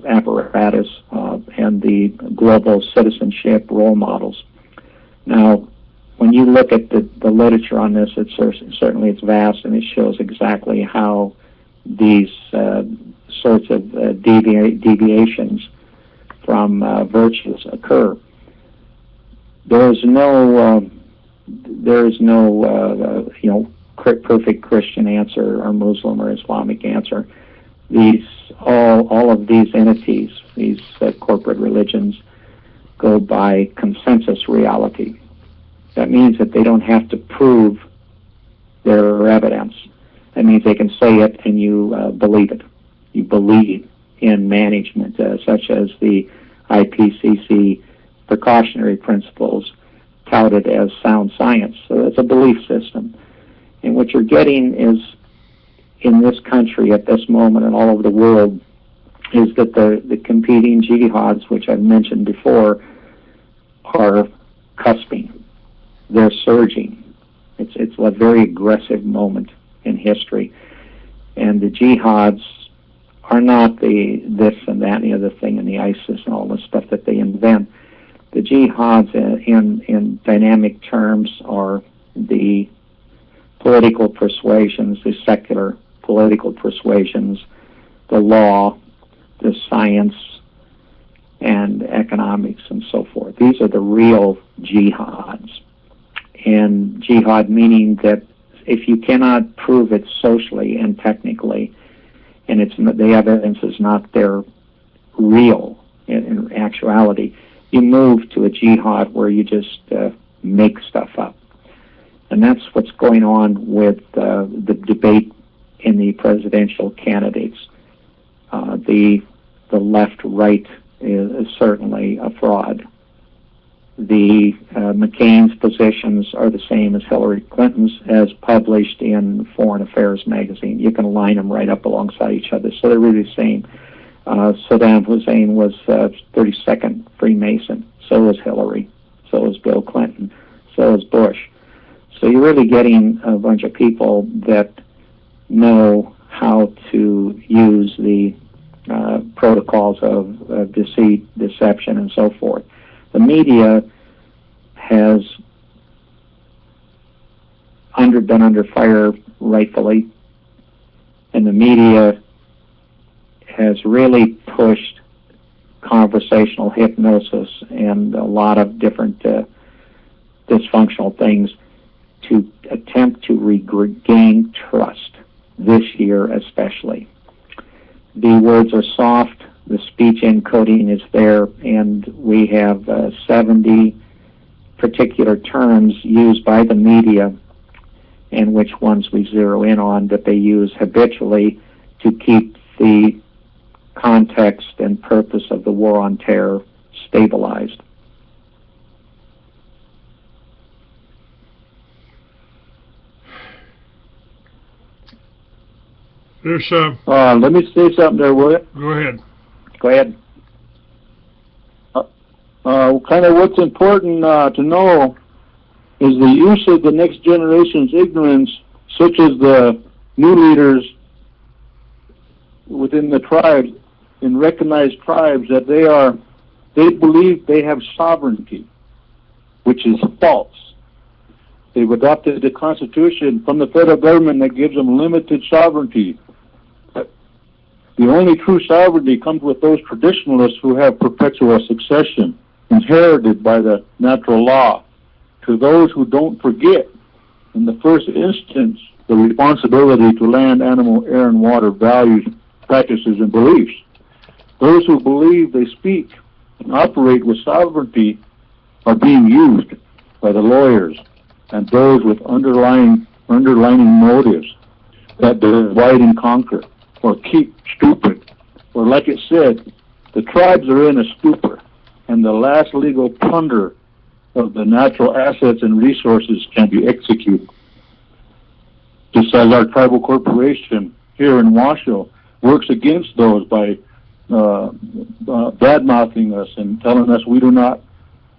Speaker 5: apparatus and the global citizenship role models. Now, when you look at the literature on this, certainly it's vast, and it shows exactly how these sorts of deviations from virtues occur. There is no perfect Christian answer or Muslim or Islamic answer. All of these entities, these corporate religions, go by consensus reality. That means that they don't have to prove their evidence. That means they can say it and you believe it. You believe in management, such as the IPCC precautionary principles touted as sound science. So it's a belief system. And what you're getting is, in this country at this moment and all over the world, is that the competing jihads, which I've mentioned before, are cusping. They're surging. It's a very aggressive moment in history. And the jihads are not the this and that and the other thing and the ISIS and all the stuff that they invent. The jihads in dynamic terms are the political persuasions, the secular political persuasions, the law, the science, and economics and so forth. These are the real jihads. And jihad meaning that if you cannot prove it socially and technically, and the evidence is not there real in actuality, you move to a jihad where you just make stuff up. And that's what's going on with the debate in the presidential candidates. The left-right is certainly a fraud. The McCain's positions are the same as Hillary Clinton's, as published in Foreign Affairs magazine. You can line them right up alongside each other, so they're really the same. Saddam Hussein was 32nd Freemason. So was Hillary. So was Bill Clinton. So was Bush. So you're really getting a bunch of people that know how to use the protocols of deceit, deception, and so forth. The media has been under fire, rightfully, and the media has really pushed conversational hypnosis and a lot of different dysfunctional things to attempt to regain trust, this year especially. The words are soft, the speech encoding is there, and we have 70 particular terms used by the media, and which ones we zero in on that they use habitually to keep the context and purpose of the war on terror stabilized.
Speaker 3: There's
Speaker 6: Let me say something there, will you?
Speaker 3: go ahead.
Speaker 5: Go ahead.
Speaker 6: Kind of what's important to know is the use of the next generation's ignorance, such as the new leaders within the tribes, in recognized tribes, that they believe they have sovereignty, which is false. They've adopted a constitution from the federal government that gives them limited sovereignty. The only true sovereignty comes with those traditionalists who have perpetual succession, inherited by the natural law. To those who don't forget, in the first instance, the responsibility to land, animal, air, and water values, practices, and beliefs. Those who believe they speak and operate with sovereignty are being used by the lawyers and those with underlining motives that divide and conquer, or keep stupid, or like it said, the tribes are in a stupor, and the last legal plunder of the natural assets and resources can be executed. Just as our tribal corporation here in Washoe works against those by bad-mouthing us and telling us we do not,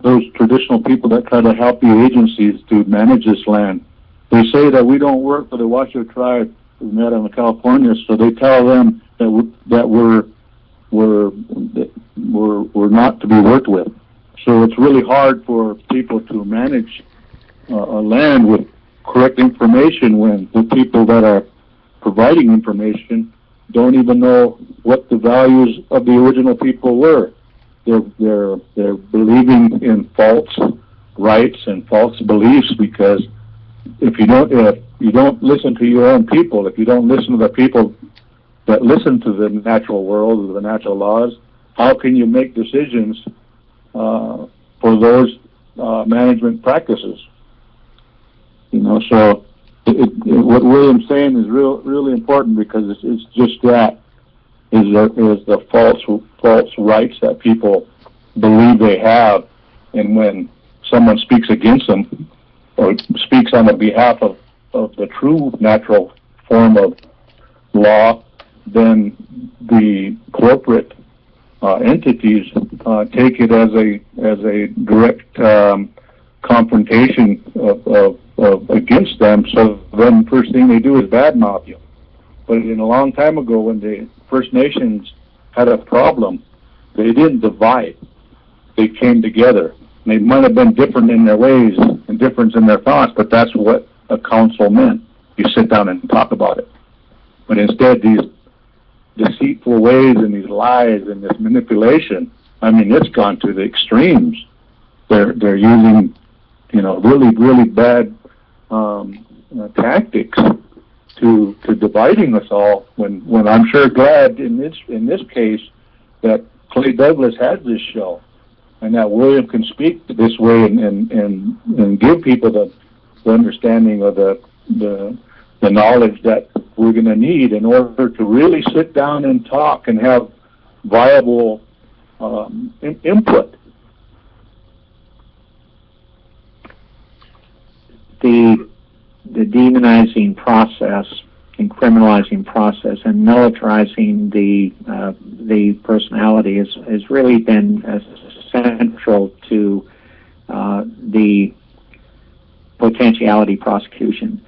Speaker 6: those traditional people that try to help the agencies to manage this land, they say that we don't work for the Washoe tribe we met in California, so they tell them that we're not to be worked with. So it's really hard for people to manage a land with correct information when the people that are providing information don't even know what the values of the original people were. They're believing in false rights and false beliefs, because if you don't listen to your own people, if you don't listen to the people that listen to the natural world, or the natural laws, how can you make decisions for those management practices? So what William's saying is really important, because it's just that is the false rights that people believe they have, and when someone speaks against them or speaks on the behalf of the true natural form of law, then the corporate entities take it as a direct confrontation of against them. So then the first thing they do is badmouth you. But a long time ago, when the First Nations had a problem, they didn't divide. They came together. They might have been different in their ways and different in their thoughts, but that's what a council meant. You sit down and talk about it. But instead, these deceitful ways and these lies and this manipulation, I mean, it's gone to the extremes. They're using, really bad tactics to dividing us all. When I'm sure glad in this case that Clay Douglas has this show, and that William can speak this way and give people the understanding of the knowledge that we're going to need in order to really sit down and talk and have viable input.
Speaker 5: The demonizing process and criminalizing process and militarizing the personality has really been central to the potentiality proscecution.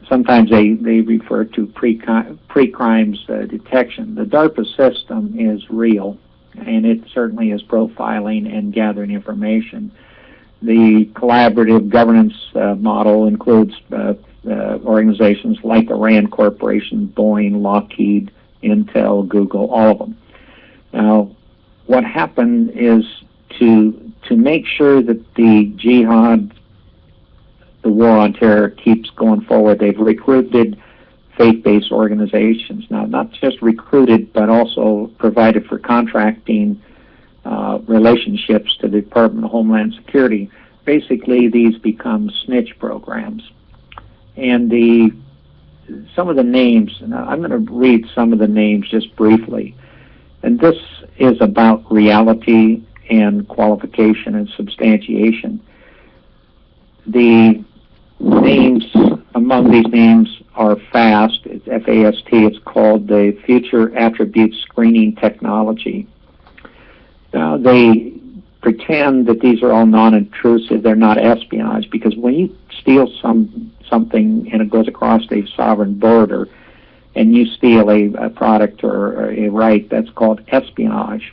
Speaker 5: Sometimes they refer to pre-crimes detection. The DARPA system is real, and it certainly is profiling and gathering information. The collaborative governance model includes organizations like the RAND Corporation, Boeing, Lockheed, Intel, Google, all of them. Now, what happened is to make sure that the jihad, the war on terror, keeps going forward, they've recruited faith-based organizations. Now, not just recruited, but also provided for contracting relationships to the Department of Homeland Security. Basically, these become snitch programs. And some of the names, and I'm going to read some of the names just briefly. And this is about reality and qualification and substantiation. The names, among these names are FAST. It's FAST. It's called the Future Attribute Screening Technology. Now, they pretend that these are all non-intrusive. They're not espionage, because when you steal something and it goes across a sovereign border and you steal a product or a right, that's called espionage.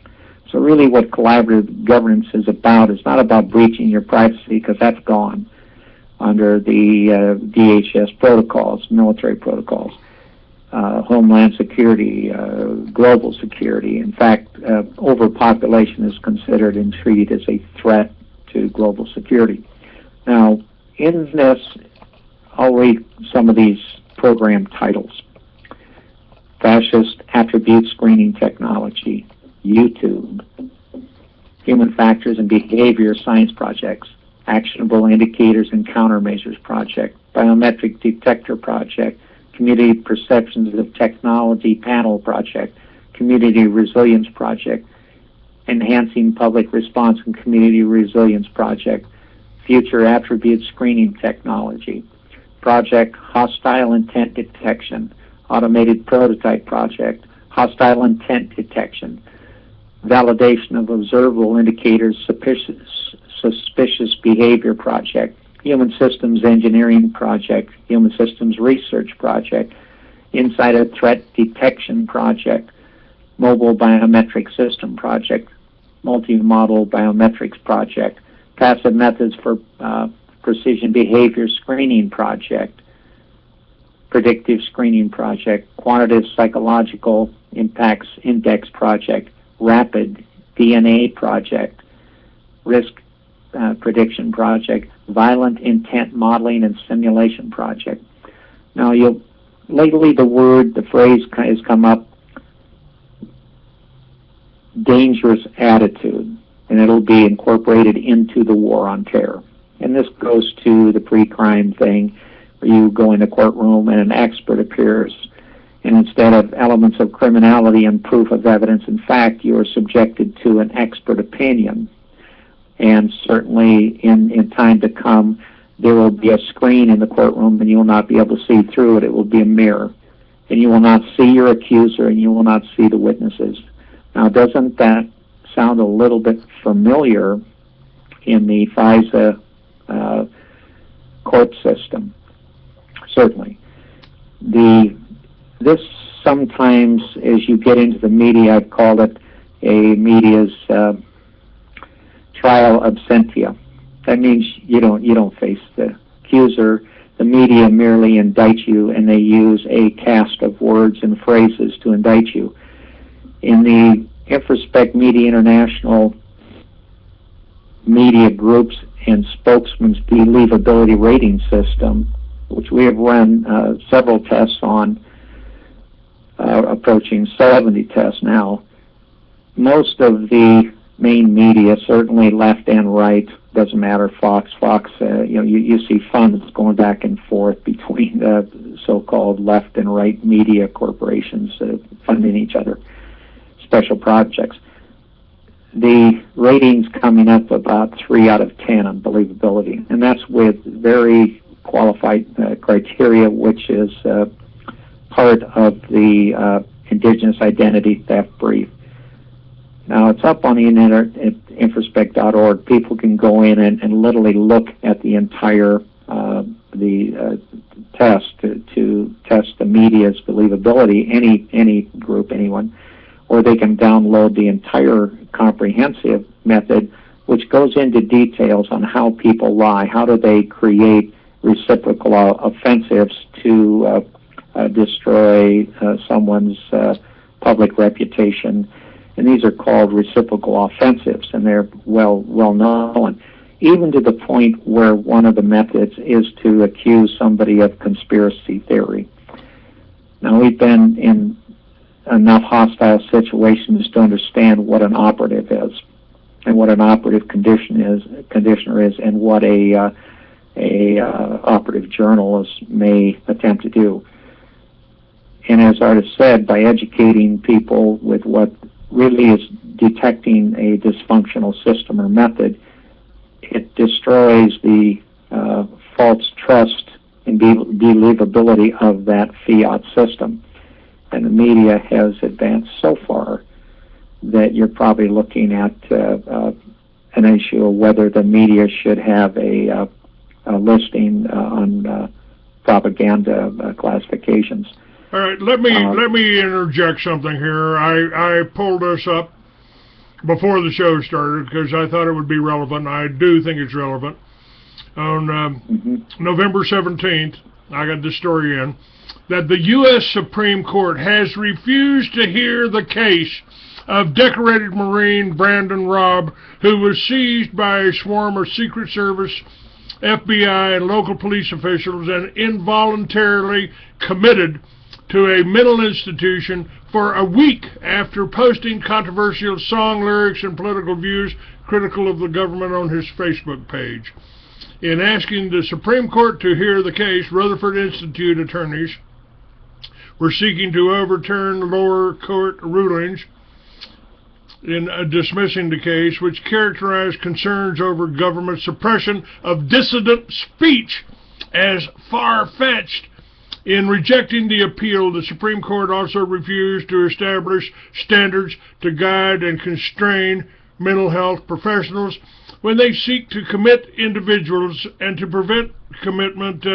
Speaker 5: So really what collaborative governance is about is not about breaching your privacy, because that's gone under the DHS protocols, military protocols, homeland security, global security. In fact, overpopulation is considered and treated as a threat to global security. Now, in this, I'll read some of these program titles. Fascist Attribute Screening Technology, YouTube. Human Factors and Behavior Science Projects, Actionable Indicators and Countermeasures Project, Biometric Detector Project, Community Perceptions of Technology Panel Project, Community Resilience Project, Enhancing Public Response and Community Resilience Project, Future Attribute Screening Technology, Project Hostile Intent Detection, Automated Prototype Project, Hostile Intent Detection, Validation of Observable Indicators, Suspicious Behavior Project, Human Systems Engineering Project, Human Systems Research Project, Insider Threat Detection Project, Mobile Biometric System Project, Multi-Model Biometrics Project, Passive Methods for Precision Behavior Screening Project, Predictive Screening Project, Quantitative Psychological Impacts Index Project, Rapid DNA Project, Risk Prediction Project, Violent Intent Modeling and Simulation Project. Now, lately the phrase has come up, dangerous attitude, and it'll be incorporated into the war on terror. And this goes to the pre-crime thing, where you go in a courtroom and an expert appears, and instead of elements of criminality and proof of evidence in fact, you are subjected to an expert opinion. And certainly in time to come, there will be a screen in the courtroom and you will not be able to see through it. It will be a mirror. And you will not see your accuser and you will not see the witnesses. Now, doesn't that sound a little bit familiar in the FISA court system? Certainly. This sometimes, as you get into the media, I've called it a media's trial absentia. That means you don't face the accuser. The media merely indict you, and they use a cast of words and phrases to indict you. In the InfraSpec Media International media groups and spokesman's believability rating system, which we have run several tests on, approaching 70 tests now, most of the main media, certainly left and right, doesn't matter, Fox, you see funds going back and forth between the so-called left and right media corporations funding each other, special projects. The ratings coming up about 3 out of 10 on believability, and that's with very qualified criteria, which is part of the Indigenous Identity Theft Brief. Now, it's up on the internet at infraspec.org. People can go in and literally look at the entire test to test the media's believability, any group, anyone, or they can download the entire comprehensive method, which goes into details on how people lie, how do they create reciprocal offensives to destroy someone's public reputation. And these are called reciprocal offensives, and they're well known, even to the point where one of the methods is to accuse somebody of conspiracy theory. Now, we've been in enough hostile situations to understand what an operative is, and what an operative conditioner is, and what a operative journalist may attempt to do. And as artists said, by educating people with what really is detecting a dysfunctional system or method, it destroys the false trust and believability of that fiat system. And the media has advanced so far that you're probably looking at an issue of whether the media should have a listing on propaganda classifications.
Speaker 3: All right, let me interject something here. I pulled this up before the show started because I thought it would be relevant. I do think it's relevant. On November 17th, I got this story in, that the U.S. Supreme Court has refused to hear the case of decorated Marine Brandon Robb, who was seized by a swarm of Secret Service, FBI, and local police officials and involuntarily committed to a mental institution for a week after posting controversial song lyrics and political views critical of the government on his Facebook page. In asking the Supreme Court to hear the case, Rutherford Institute attorneys were seeking to overturn lower court rulings in dismissing the case, which characterized concerns over government suppression of dissident speech as far-fetched. In rejecting the appeal, the Supreme Court also refused to establish standards to guide and constrain mental health professionals when they seek to commit individuals and to prevent commitment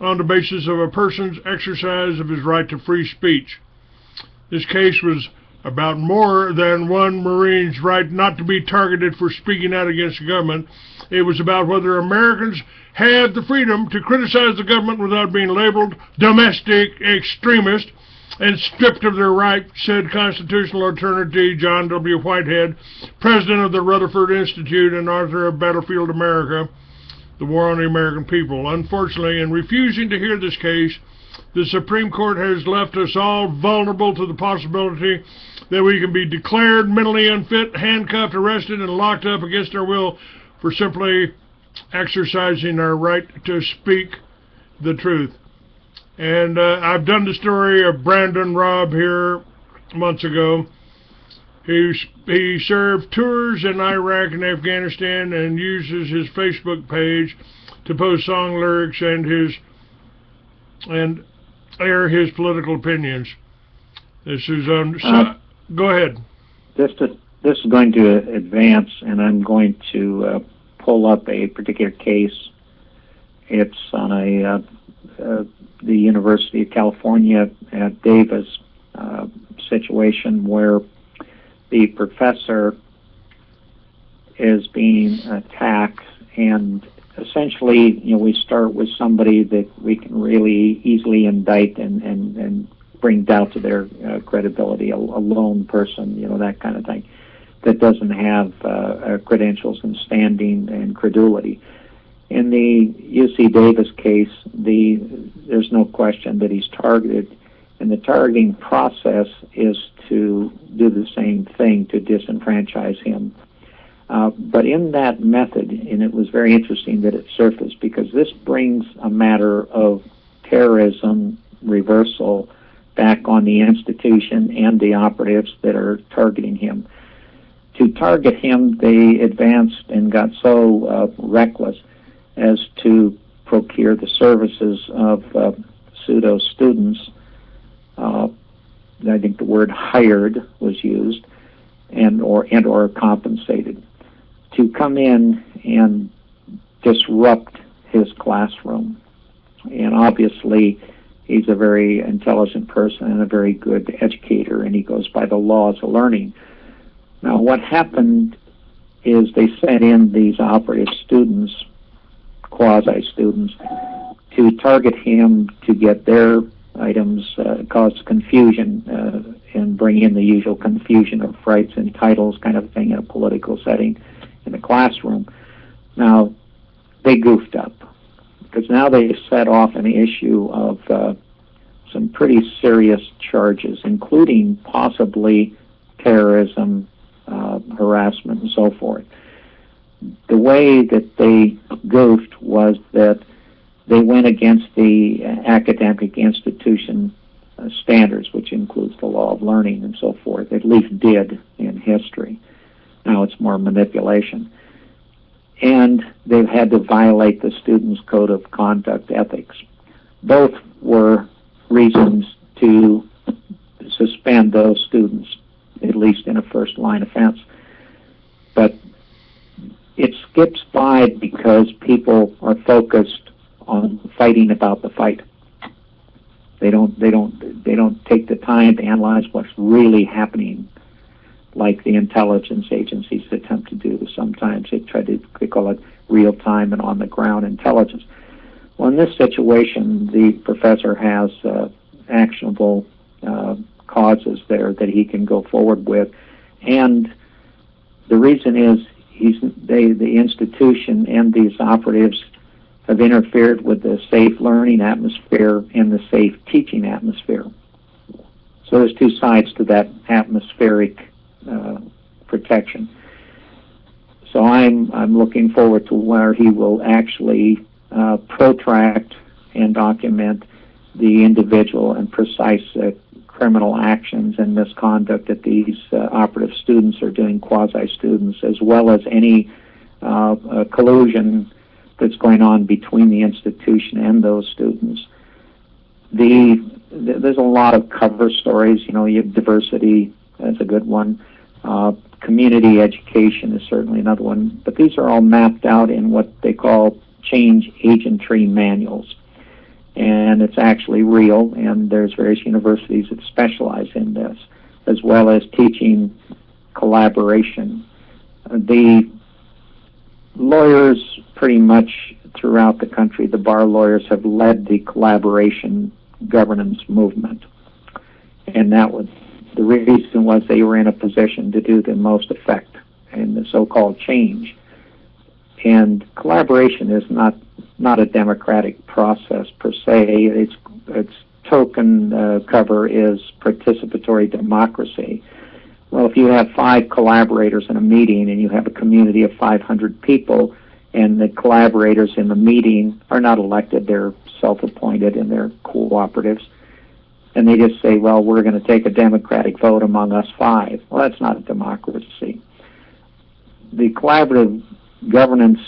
Speaker 3: on the basis of a person's exercise of his right to free speech. This case was about more than one Marine's right not to be targeted for speaking out against the government. It was about whether Americans have the freedom to criticize the government without being labeled domestic extremist and stripped of their right, said constitutional attorney John W. Whitehead, president of the Rutherford Institute and author of Battlefield America, The War on the American People. Unfortunately, in refusing to hear this case, the Supreme Court has left us all vulnerable to the possibility that we can be declared mentally unfit, handcuffed, arrested, and locked up against our will for simply exercising our right to speak the truth. And I've done the story of Brandon Robb here months ago. He served tours in Iraq and Afghanistan and uses his Facebook page to post song lyrics and air his political opinions. This is on. Go ahead.
Speaker 5: This is going to advance, and I'm going to pull up a particular case. It's on the University of California at Davis situation where the professor is being attacked, and essentially, we start with somebody that we can really easily indict and bring doubt to their credibility, a lone person, that kind of thing, that doesn't have credentials and standing and credulity. In the UC Davis case, there's no question that he's targeted, and the targeting process is to do the same thing, to disenfranchise him. But in that method, and it was very interesting that it surfaced, because this brings a matter of terrorism reversal back on the institution and the operatives that are targeting him. To target him, they advanced and got so reckless as to procure the services of pseudo-students. I think the word hired was used, and or compensated, to come in and disrupt his classroom. And obviously, he's a very intelligent person and a very good educator, and he goes by the laws of learning. Now, what happened is they sent in these operative students, quasi-students, to target him to get their items, cause confusion, and bring in the usual confusion of rights and titles kind of thing in a political setting in the classroom. Now, they goofed up, because now they set off an issue of some pretty serious charges, including possibly terrorism, harassment, and so forth. The way that they goofed was that they went against the academic institution standards, which includes the law of learning and so forth, at least did in history. Now it's more manipulation. and they've had to violate the students' code of conduct ethics. Both were reasons to suspend those students, at least in a first-line offense. But it skips by because people are focused on fighting about the fight. They don't take the time to analyze what's really happening, like the intelligence agencies attempt to do. Sometimes they call it real-time and on-the-ground intelligence. Well, in this situation, the professor has actionable causes there that he can go forward with, and the reason is the institution and these operatives have interfered with the safe learning atmosphere and the safe teaching atmosphere. So there's two sides to that atmospheric protection. So I'm looking forward to where he will actually protract and document the individual and precise criminal actions and misconduct that these operative students are doing, quasi-students, as well as any collusion that's going on between the institution and those students. There's a lot of cover stories. You have diversity as a good one. Community education is certainly another one. But these are all mapped out in what they call change agentry manuals. And it's actually real, and there's various universities that specialize in this, as well as teaching collaboration. The lawyers pretty much throughout the country, the bar lawyers have led the collaboration governance movement. And that was the reason was they were in a position to do the most effect in the so-called change. And collaboration is not a democratic process per se. Its token cover is participatory democracy. Well, if you have 5 collaborators in a meeting and you have a community of 500 people, and the collaborators in the meeting are not elected, they're self-appointed and they're cooperatives, and they just say, well, we're going to take a democratic vote among us 5. Well, that's not a democracy. The collaborative governance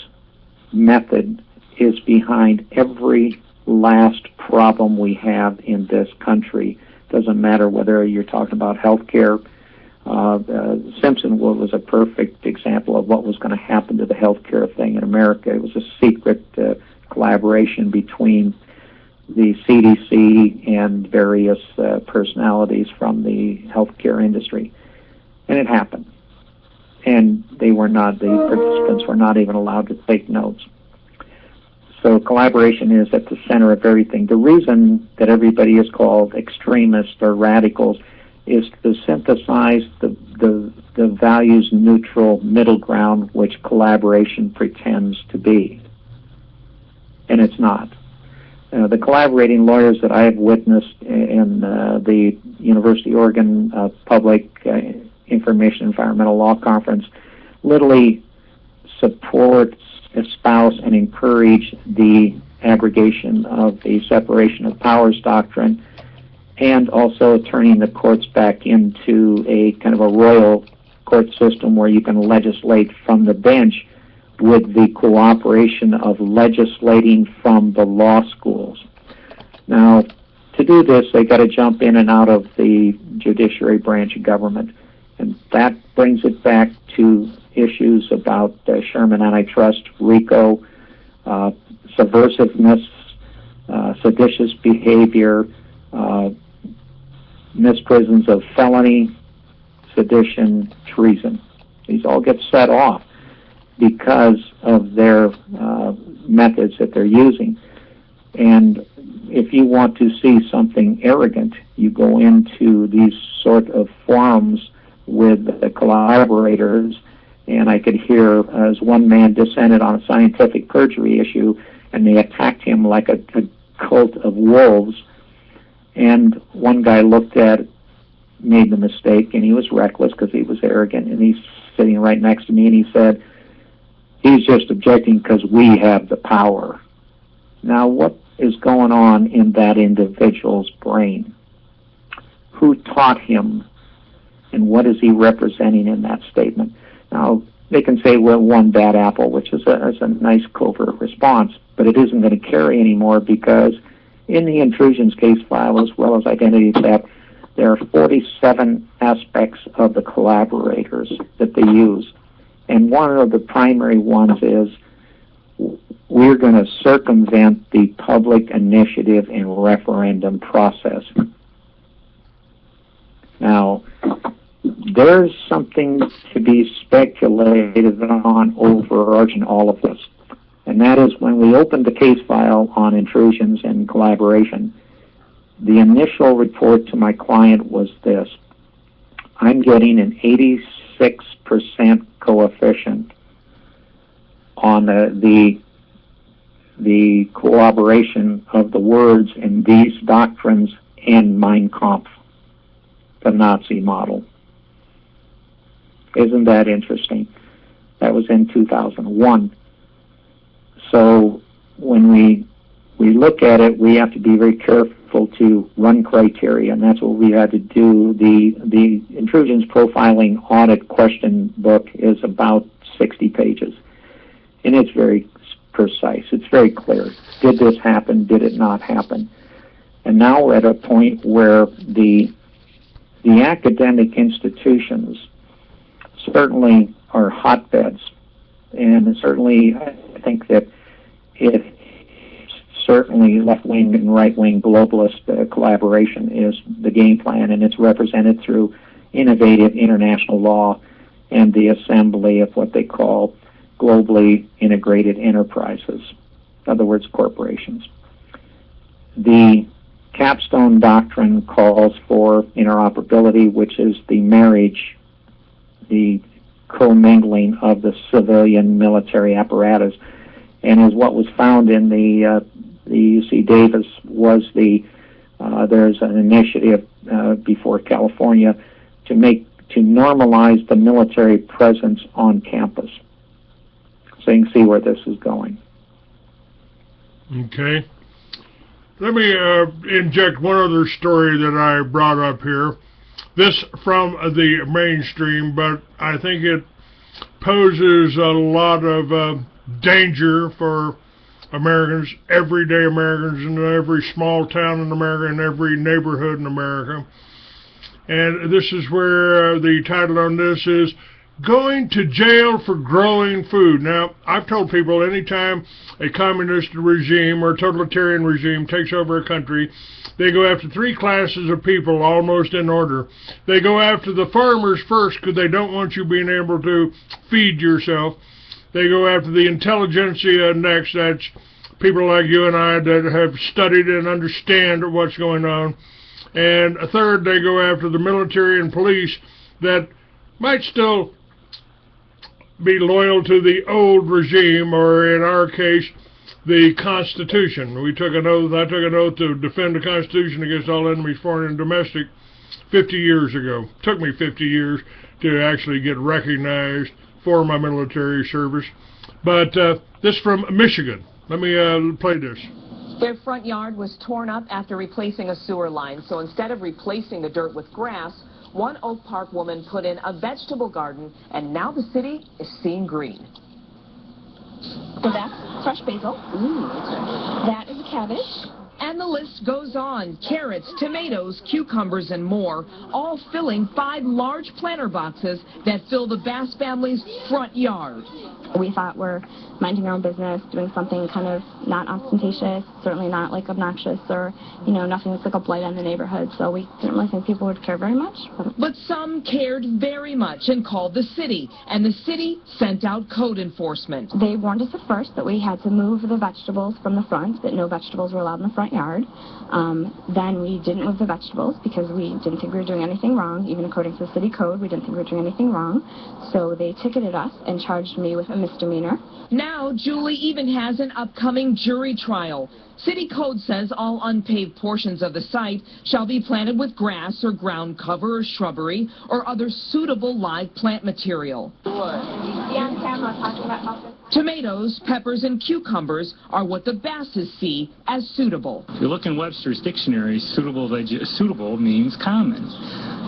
Speaker 5: method is behind every last problem we have in this country. Doesn't matter whether you're talking about health care. Simpson was a perfect example of what was going to happen to the health care thing in America. It was a secret collaboration between the CDC and various personalities from the healthcare industry. And it happened. And the participants were not even allowed to take notes. So collaboration is at the center of everything. The reason that everybody is called extremists or radicals is to synthesize the values-neutral middle ground which collaboration pretends to be. And it's not. The collaborating lawyers that I have witnessed in the University of Oregon Public Information Environmental Law Conference literally support, espouse, and encourage the abrogation of the separation of powers doctrine, and also turning the courts back into a kind of a royal court system where you can legislate from the bench with the cooperation of legislating from the law schools. Now, to do this, they got to jump in and out of the judiciary branch of government, and that brings it back to issues about Sherman antitrust, RICO, subversiveness, seditious behavior, misprisons of felony, sedition, treason. These all get set off because of their methods that they're using. And if you want to see something arrogant, you go into these sort of forums with the collaborators, and I could hear as one man dissented on a scientific perjury issue, and they attacked him like a cult of wolves. And one guy looked at it, made the mistake, and he was reckless because he was arrogant, and he's sitting right next to me, and he said, he's just objecting because we have the power. Now, what is going on in that individual's brain? Who taught him, and what is he representing in that statement? Now, they can say, well, one bad apple, which is a nice covert response, but it isn't going to carry anymore because in the intrusions case file, as well as identity theft, there are 47 aspects of the collaborators that they use. And one of the primary ones is we're going to circumvent the public initiative and referendum process. Now, there's something to be speculated on overarching all of this. And that is when we opened the case file on intrusions and collaboration, the initial report to my client was this: I'm getting an 86% coefficient on the cooperation of the words in these doctrines and Mein Kampf, the Nazi model. Isn't that interesting? That was in 2001. So when we look at it, we have to be very careful to run criteria, and that's what we had to do. The intrusions profiling audit question book is about 60 pages, and it's very precise. It's very clear. Did this happen? Did it not happen? And now we're at a point where the academic institutions certainly are hotbeds, and certainly I think that if certainly left-wing and right-wing globalist collaboration is the game plan, and it's represented through innovative international law and the assembly of what they call globally integrated enterprises, in other words, corporations. The capstone doctrine calls for interoperability, which is the marriage, the commingling of the civilian military apparatus, and as what was found in the UC Davis was there's an initiative before California to normalize the military presence on campus. So you can see where this is going.
Speaker 3: Okay. Let me inject one other story that I brought up here. This from the mainstream, but I think it poses a lot of danger for Americans, everyday Americans in every small town in America and every neighborhood in America. And this is where the title on this is Going to Jail for Growing Food. Now, I've told people anytime a communist regime or totalitarian regime takes over a country, they go after three classes of people almost in order. They go after the farmers first because they don't want you being able to feed yourself. They go after the intelligentsia next. That's people like you and I that have studied and understand what's going on. And a third, they go after the military and police that might still be loyal to the old regime, or in our case, the Constitution. We took an oath, I took an oath to defend the Constitution against all enemies, foreign and domestic, 50 years ago. It took me 50 years to actually get recognized for my military service. But this from Michigan. Let me play this.
Speaker 8: Their front yard was torn up after replacing a sewer line. So instead of replacing the dirt with grass, one Oak Park woman put in a vegetable garden, and now the city is seeing green.
Speaker 9: So that's fresh basil. That is a cabbage.
Speaker 8: And the list goes on. Carrots, tomatoes, cucumbers, and more, all filling 5 large planter boxes that fill the Bass family's front yard.
Speaker 9: We thought we're minding our own business, doing something kind of not ostentatious, certainly not like obnoxious or, you know, nothing that's like a blight on the neighborhood. So we didn't really think people would care very much.
Speaker 8: But some cared very much and called the city, and the city sent out code enforcement.
Speaker 9: They warned us at first that we had to move the vegetables from the front, that no vegetables were allowed in the front yard. Then we didn't move the vegetables because we didn't think we were doing anything wrong. Even according to the city code, we didn't think we were doing anything wrong. So they ticketed us and charged me with a misdemeanor.
Speaker 8: Now Julie even has an upcoming jury trial. City code says all unpaved portions of the site shall be planted with grass or ground cover or shrubbery or other suitable live plant material. Tomatoes, peppers, and cucumbers are what the Basses see as suitable.
Speaker 10: If you look in Webster's dictionary, suitable means common.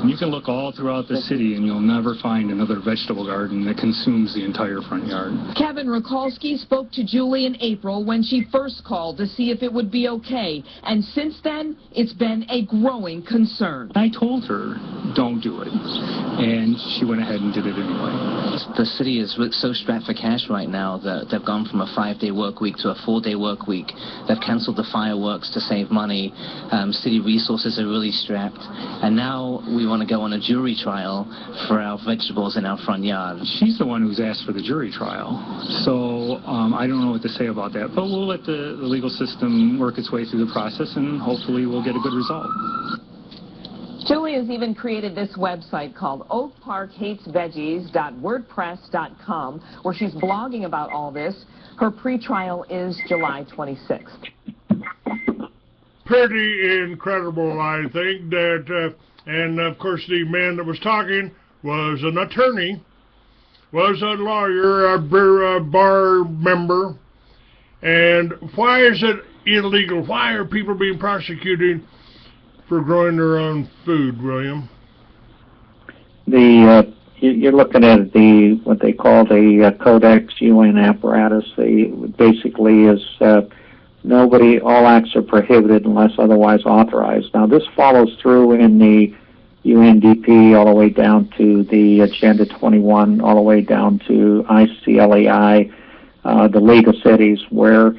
Speaker 10: And you can look all throughout the city and you'll never find another vegetable garden that consumes the entire front yard.
Speaker 8: Kevin Rakolski spoke to Julie in April when she first called to see if it would be okay. And since then, it's been a growing concern.
Speaker 10: I told her, don't do it. And she went ahead and did it anyway.
Speaker 11: The city is so strapped for cash right now that they've gone from a 5-day work week to a 4-day work week. They've cancelled the fireworks to save money. City resources are really strapped. And now we want to go on a jury trial for our vegetables in our front yard.
Speaker 10: She's the one who's asked for the jury trial. So I don't know what to say about that. But we'll let the legal system work its way through the process and hopefully we'll get a good result.
Speaker 8: Julie has even created this website called oakparkhatesveggies.wordpress.com, where she's blogging about all this. Her pretrial is July 26th.
Speaker 3: Pretty incredible, I think, that, and of course the man that was talking was an attorney, was a lawyer, a bar member, and why is it illegal? Why are people being prosecuted for growing their own food, William?
Speaker 5: You're looking at what they call the Codex UN apparatus. Basically is all acts are prohibited unless otherwise authorized. Now this follows through in the UNDP all the way down to the Agenda 21, all the way down to ICLEI, the League of Cities, where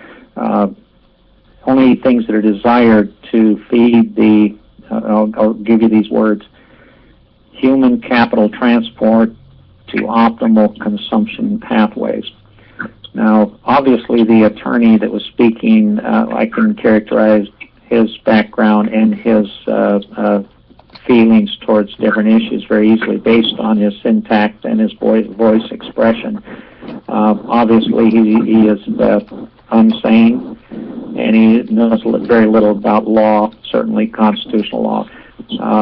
Speaker 5: only things that are desired to feed the I'll give you these words: human capital transport to optimal consumption pathways. Now, obviously, the attorney that was speaking, I can characterize his background and his feelings towards different issues very easily based on his syntax and his voice expression. Obviously, he is unsane, and he knows very little about law, certainly constitutional law.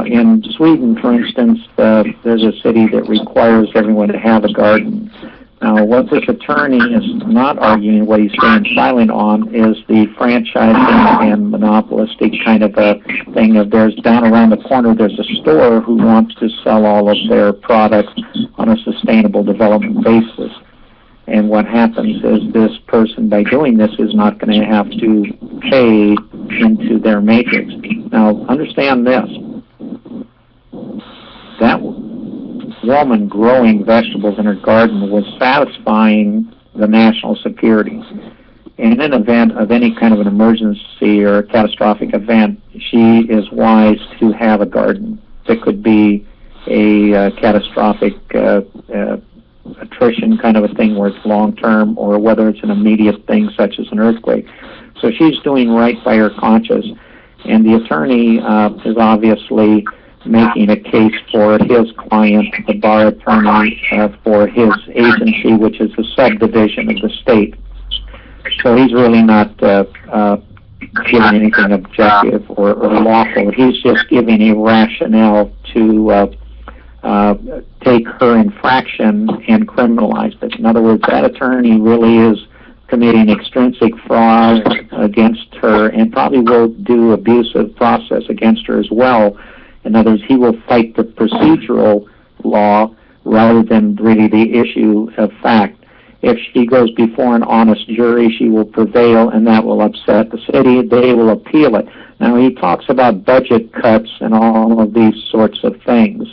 Speaker 5: In Sweden, for instance, there's a city that requires everyone to have a garden. Now, what this attorney is not arguing, what he's staying silent on, is the franchising and monopolistic kind of a thing of there's down around the corner, there's a store who wants to sell all of their products on a sustainable development basis. And what happens is this person, by doing this, is not going to have to pay into their matrix. Now, understand this. That woman growing vegetables in her garden was satisfying the national security. In an event of any kind of an emergency or a catastrophic event, she is wise to have a garden. It could be a catastrophic attrition kind of a thing where it's long-term, or whether it's an immediate thing such as an earthquake. So she's doing right by her conscience, and the attorney is obviously making a case for his client, the bar attorney, for his agency, which is a subdivision of the state. So he's really not giving anything objective or lawful. He's just giving a rationale to take her infraction and criminalize it. In other words, that attorney really is committing extrinsic fraud against her and probably will do abusive process against her as well. In other words, he will fight the procedural law rather than really the issue of fact. If she goes before an honest jury, she will prevail, and that will upset the city. They will appeal it. Now, he talks about budget cuts and all of these sorts of things.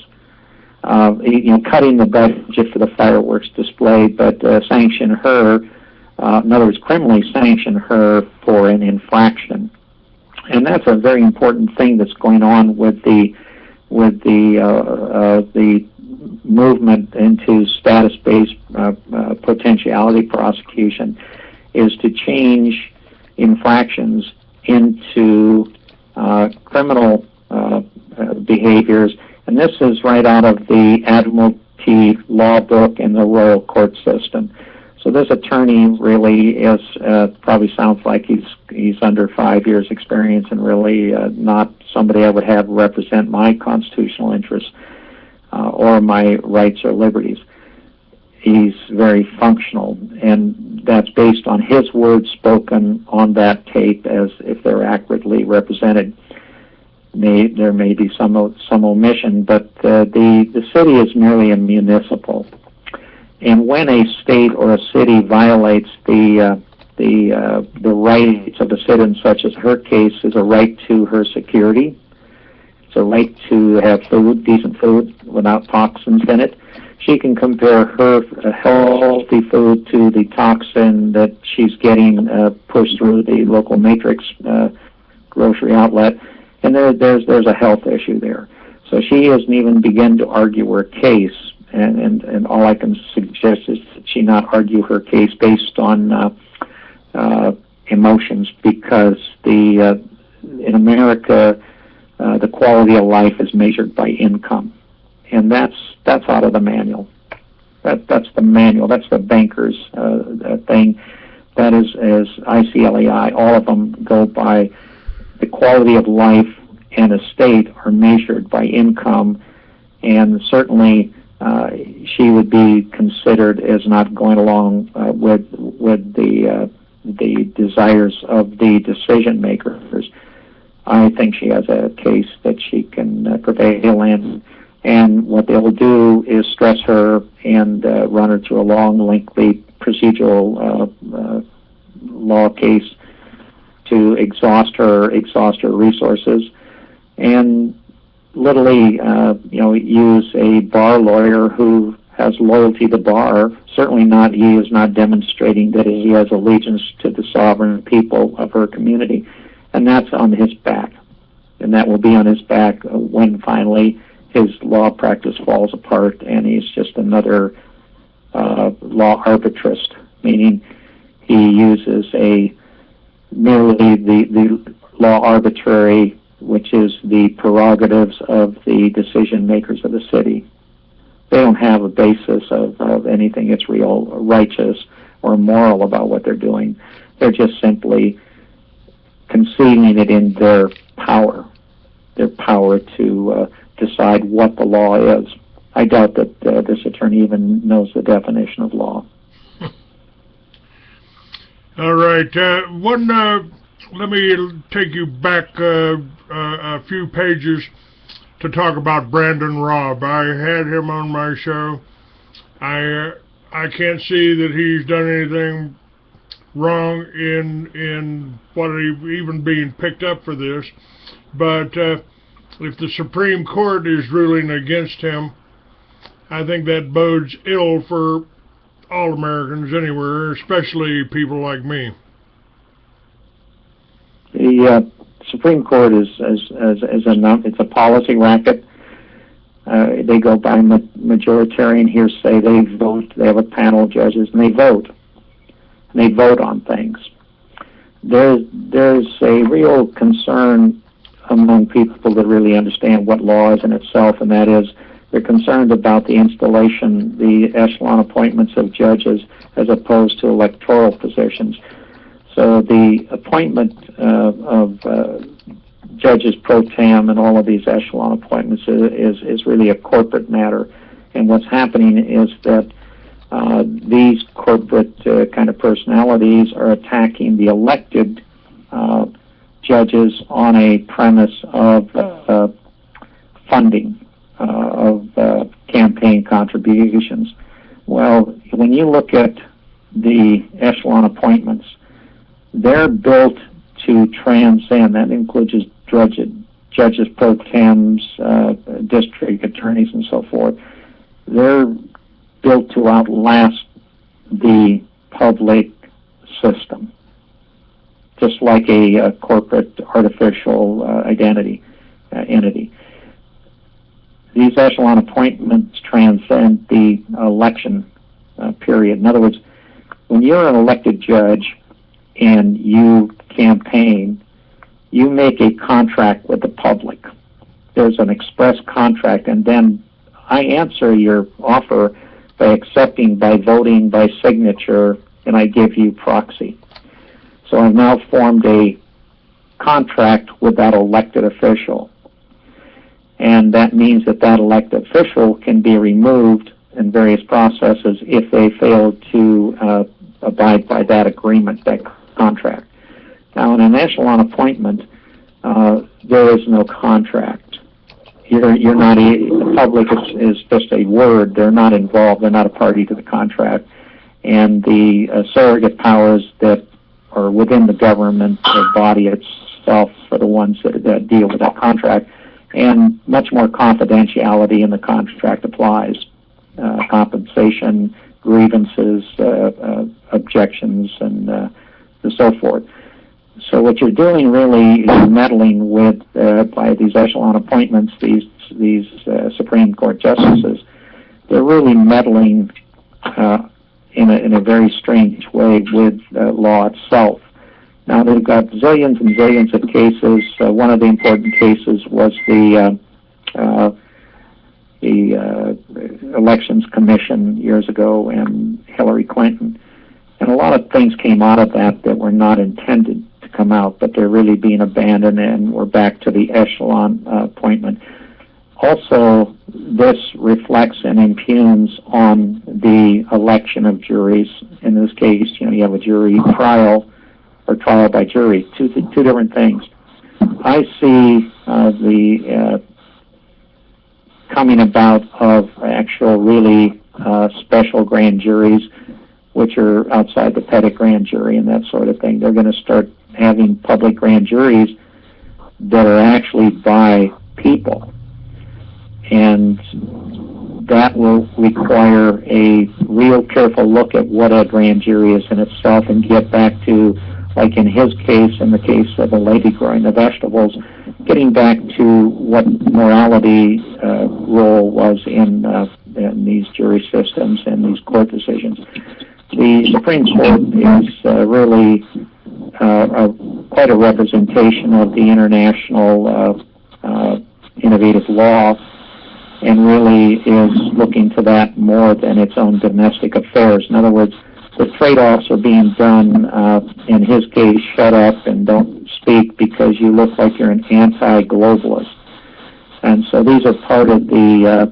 Speaker 5: Cutting the budget for the fireworks display, but sanction her, in other words, criminally sanction her for an infraction. And that's a very important thing that's going on with the movement into status-based potentiality prosecution, is to change infractions into criminal behaviors. And this is right out of the Admiralty Law Book and the Royal Court System. So this attorney really is, probably sounds like he's under 5 years experience and really not somebody I would have represent my constitutional interests or my rights or liberties. He's very functional, and that's based on his words spoken on that tape as if they're accurately represented. And there may be some omission, but the city is merely a municipal. And when a state or a city violates the rights of the citizen, such as her case is a right to her security, it's a right to have food, decent food, without toxins in it, she can compare her healthy food to the toxin that she's getting pushed through the local matrix grocery outlet, and there's a health issue there. So she hasn't even begun to argue her case, and all I can suggest is that she not argue her case based on emotions, because in America the quality of life is measured by income, and that's out of the manual. That's the manual. That's the banker's thing. That is, as ICLEI, all of them go by the quality of life, and a state are measured by income, and certainly she would be considered as not going along with the desires of the decision makers. I think she has a case that she can prevail in, and what they'll do is stress her and run her through a long, lengthy procedural law case to exhaust her resources, and literally, use a bar lawyer who has loyalty to bar. Certainly not, he is not demonstrating that he has allegiance to the sovereign people of her community, and that's on his back, and that will be on his back when finally his law practice falls apart and he's just another law arbitrist, meaning he uses merely the law arbitrary, which is the prerogatives of the decision makers of the city. They don't have a basis of anything that's real, righteous, or moral about what they're doing. They're just simply conceiving it in their power to decide what the law is. I doubt that this attorney even knows the definition of law.
Speaker 3: All right. Let me take you back a few pages to talk about Brandon Robb. I had him on my show. I can't see that he's done anything wrong in what even being picked up for this. But if the Supreme Court is ruling against him, I think that bodes ill for all Americans anywhere, especially people like me.
Speaker 5: The Supreme Court it's a policy racket. They go by majoritarian hearsay. They vote. They have a panel of judges, and they vote. And they vote on things. There's a real concern among people that really understand what law is in itself, and that is they're concerned about the installation, the echelon appointments of judges as opposed to electoral positions. So the appointment of judges pro tem and all of these echelon appointments is really a corporate matter. And what's happening is that these corporate kind of personalities are attacking the elected judges on a premise of funding, of campaign contributions. Well, when you look at the echelon appointments, they're built to transcend. That includes judges pro tems, district attorneys, and so forth. They're built to outlast the public system, just like a corporate artificial entity. These echelon appointments transcend the election period. In other words, when you're an elected judge and you campaign, you make a contract with the public. There's an express contract, and then I answer your offer by accepting, by voting, by signature, and I give you proxy. So I've now formed a contract with that elected official. And that means that that elected official can be removed in various processes if they fail to abide by that agreement, that contract. Now, in an echelon appointment, there is no contract. You're not, the public is just a word. They're not involved. They're not a party to the contract. And the surrogate powers that are within the government body itself are the ones that deal with that contract. And much more confidentiality in the contract applies. Compensation, grievances, objections, and so forth. So what you're doing really is meddling with, by these echelon appointments, these Supreme Court justices. They're really meddling in a very strange way with law itself. Now they've got zillions and zillions of cases. One of the important cases was the Elections Commission years ago and Hillary Clinton. And a lot of things came out of that were not intended to come out, but they're really being abandoned, and we're back to the echelon appointment. Also, this reflects and impugns on the election of juries. In this case, you have a jury trial or trial by jury, two different things. I see the coming about of actual really special grand juries, which are outside the petty grand jury and that sort of thing. They're going to start having public grand juries that are actually by people. And that will require a real careful look at what a grand jury is in itself, and get back to, like in his case, in the case of a lady growing the vegetables, getting back to what morality role was in these jury systems and these court decisions. The Supreme Court is really quite a representation of the international innovative law, and really is looking to that more than its own domestic affairs. In other words, the trade-offs are being done, in his case, shut up and don't speak because you look like you're an anti-globalist. And so these are part of the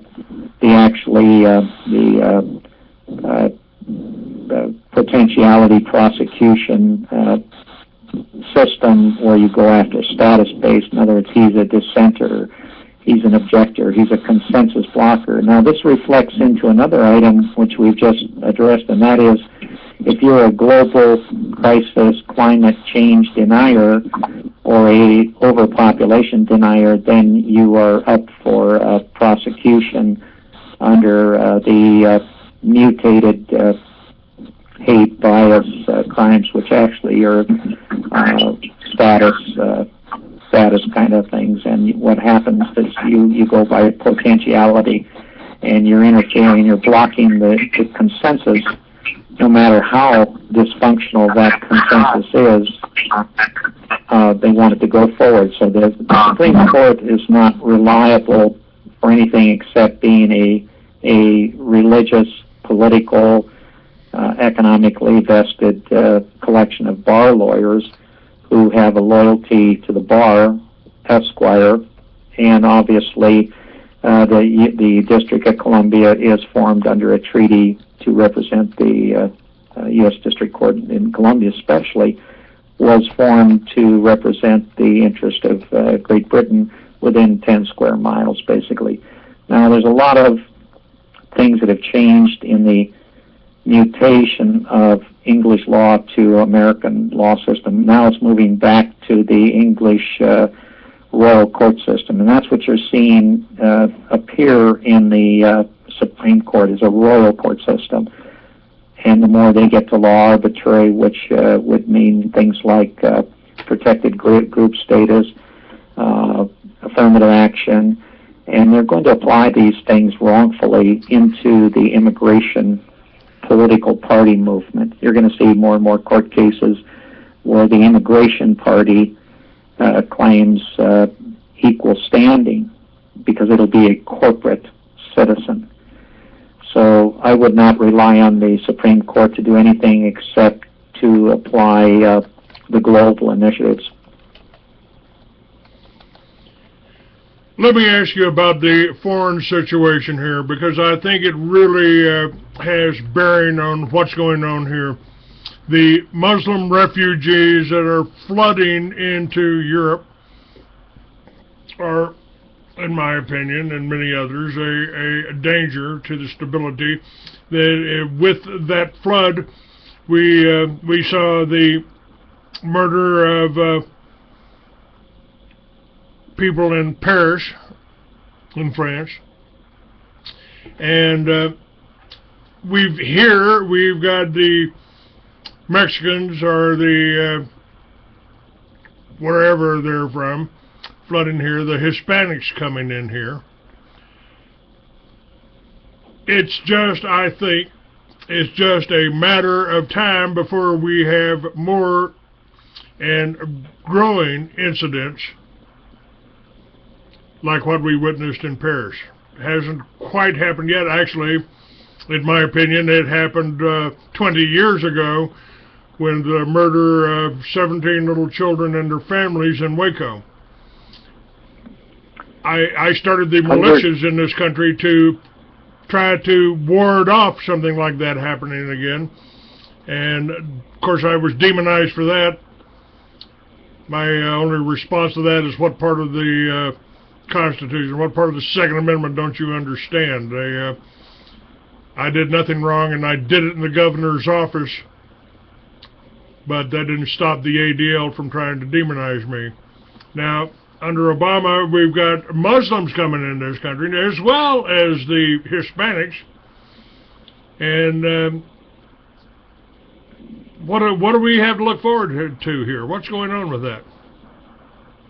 Speaker 5: potentiality prosecution system, where you go after status-based. In other words, he's a dissenter, he's an objector, he's a consensus blocker. Now this reflects into another item which we've just addressed, and that is, if you're a global crisis, climate change denier, or a overpopulation denier, then you are up for prosecution under the mutated hate, bias crimes, which actually are status kind of things. And what happens is you go by potentiality, and you're interfering, you're blocking the consensus, no matter how dysfunctional that consensus is. They want it to go forward. So the Supreme Court is not reliable for anything except being a religious, political, economically vested collection of bar lawyers who have a loyalty to the bar, Esquire, and obviously the District of Columbia is formed under a treaty to represent the U.S. District Court in Columbia especially, was formed to represent the interest of Great Britain within 10 square miles, basically. Now, there's a lot of things that have changed in the mutation of English law to American law system. Now it's moving back to the English royal court system, and that's what you're seeing appear in the Supreme Court, is a royal court system. And the more they get to law arbitrary, which would mean things like protected group status, affirmative action, and they're going to apply these things wrongfully into the immigration political party movement. You're going to see more and more court cases where the immigration party claims equal standing because it'll be a corporate citizen. So I would not rely on the Supreme Court to do anything except to apply the global initiatives.
Speaker 3: Let me ask you about the foreign situation here, because I think it really has bearing on what's going on here. The Muslim refugees that are flooding into Europe, are, in my opinion, and many others, a danger to the stability. That with that flood, we saw the murder of people in Paris, in France, and we've got the Mexicans or the wherever they're from flooding here, the Hispanics coming in here. It's just, I think, it's just a matter of time before we have more and growing incidents like what we witnessed in Paris. It hasn't quite happened yet. Actually, in my opinion, it happened 20 years ago when the murder of 17 little children and their families in Waco. I started the militias in this country to try to ward off something like that happening again. And, of course, I was demonized for that. My only response to that is, what part of the Constitution, what part of the Second Amendment don't you understand? I did nothing wrong, and I did it in the governor's office, but that didn't stop the ADL from trying to demonize me. Now, under Obama, we've got Muslims coming in this country, as well as the Hispanics. And what do we have to look forward to here? What's going on with that?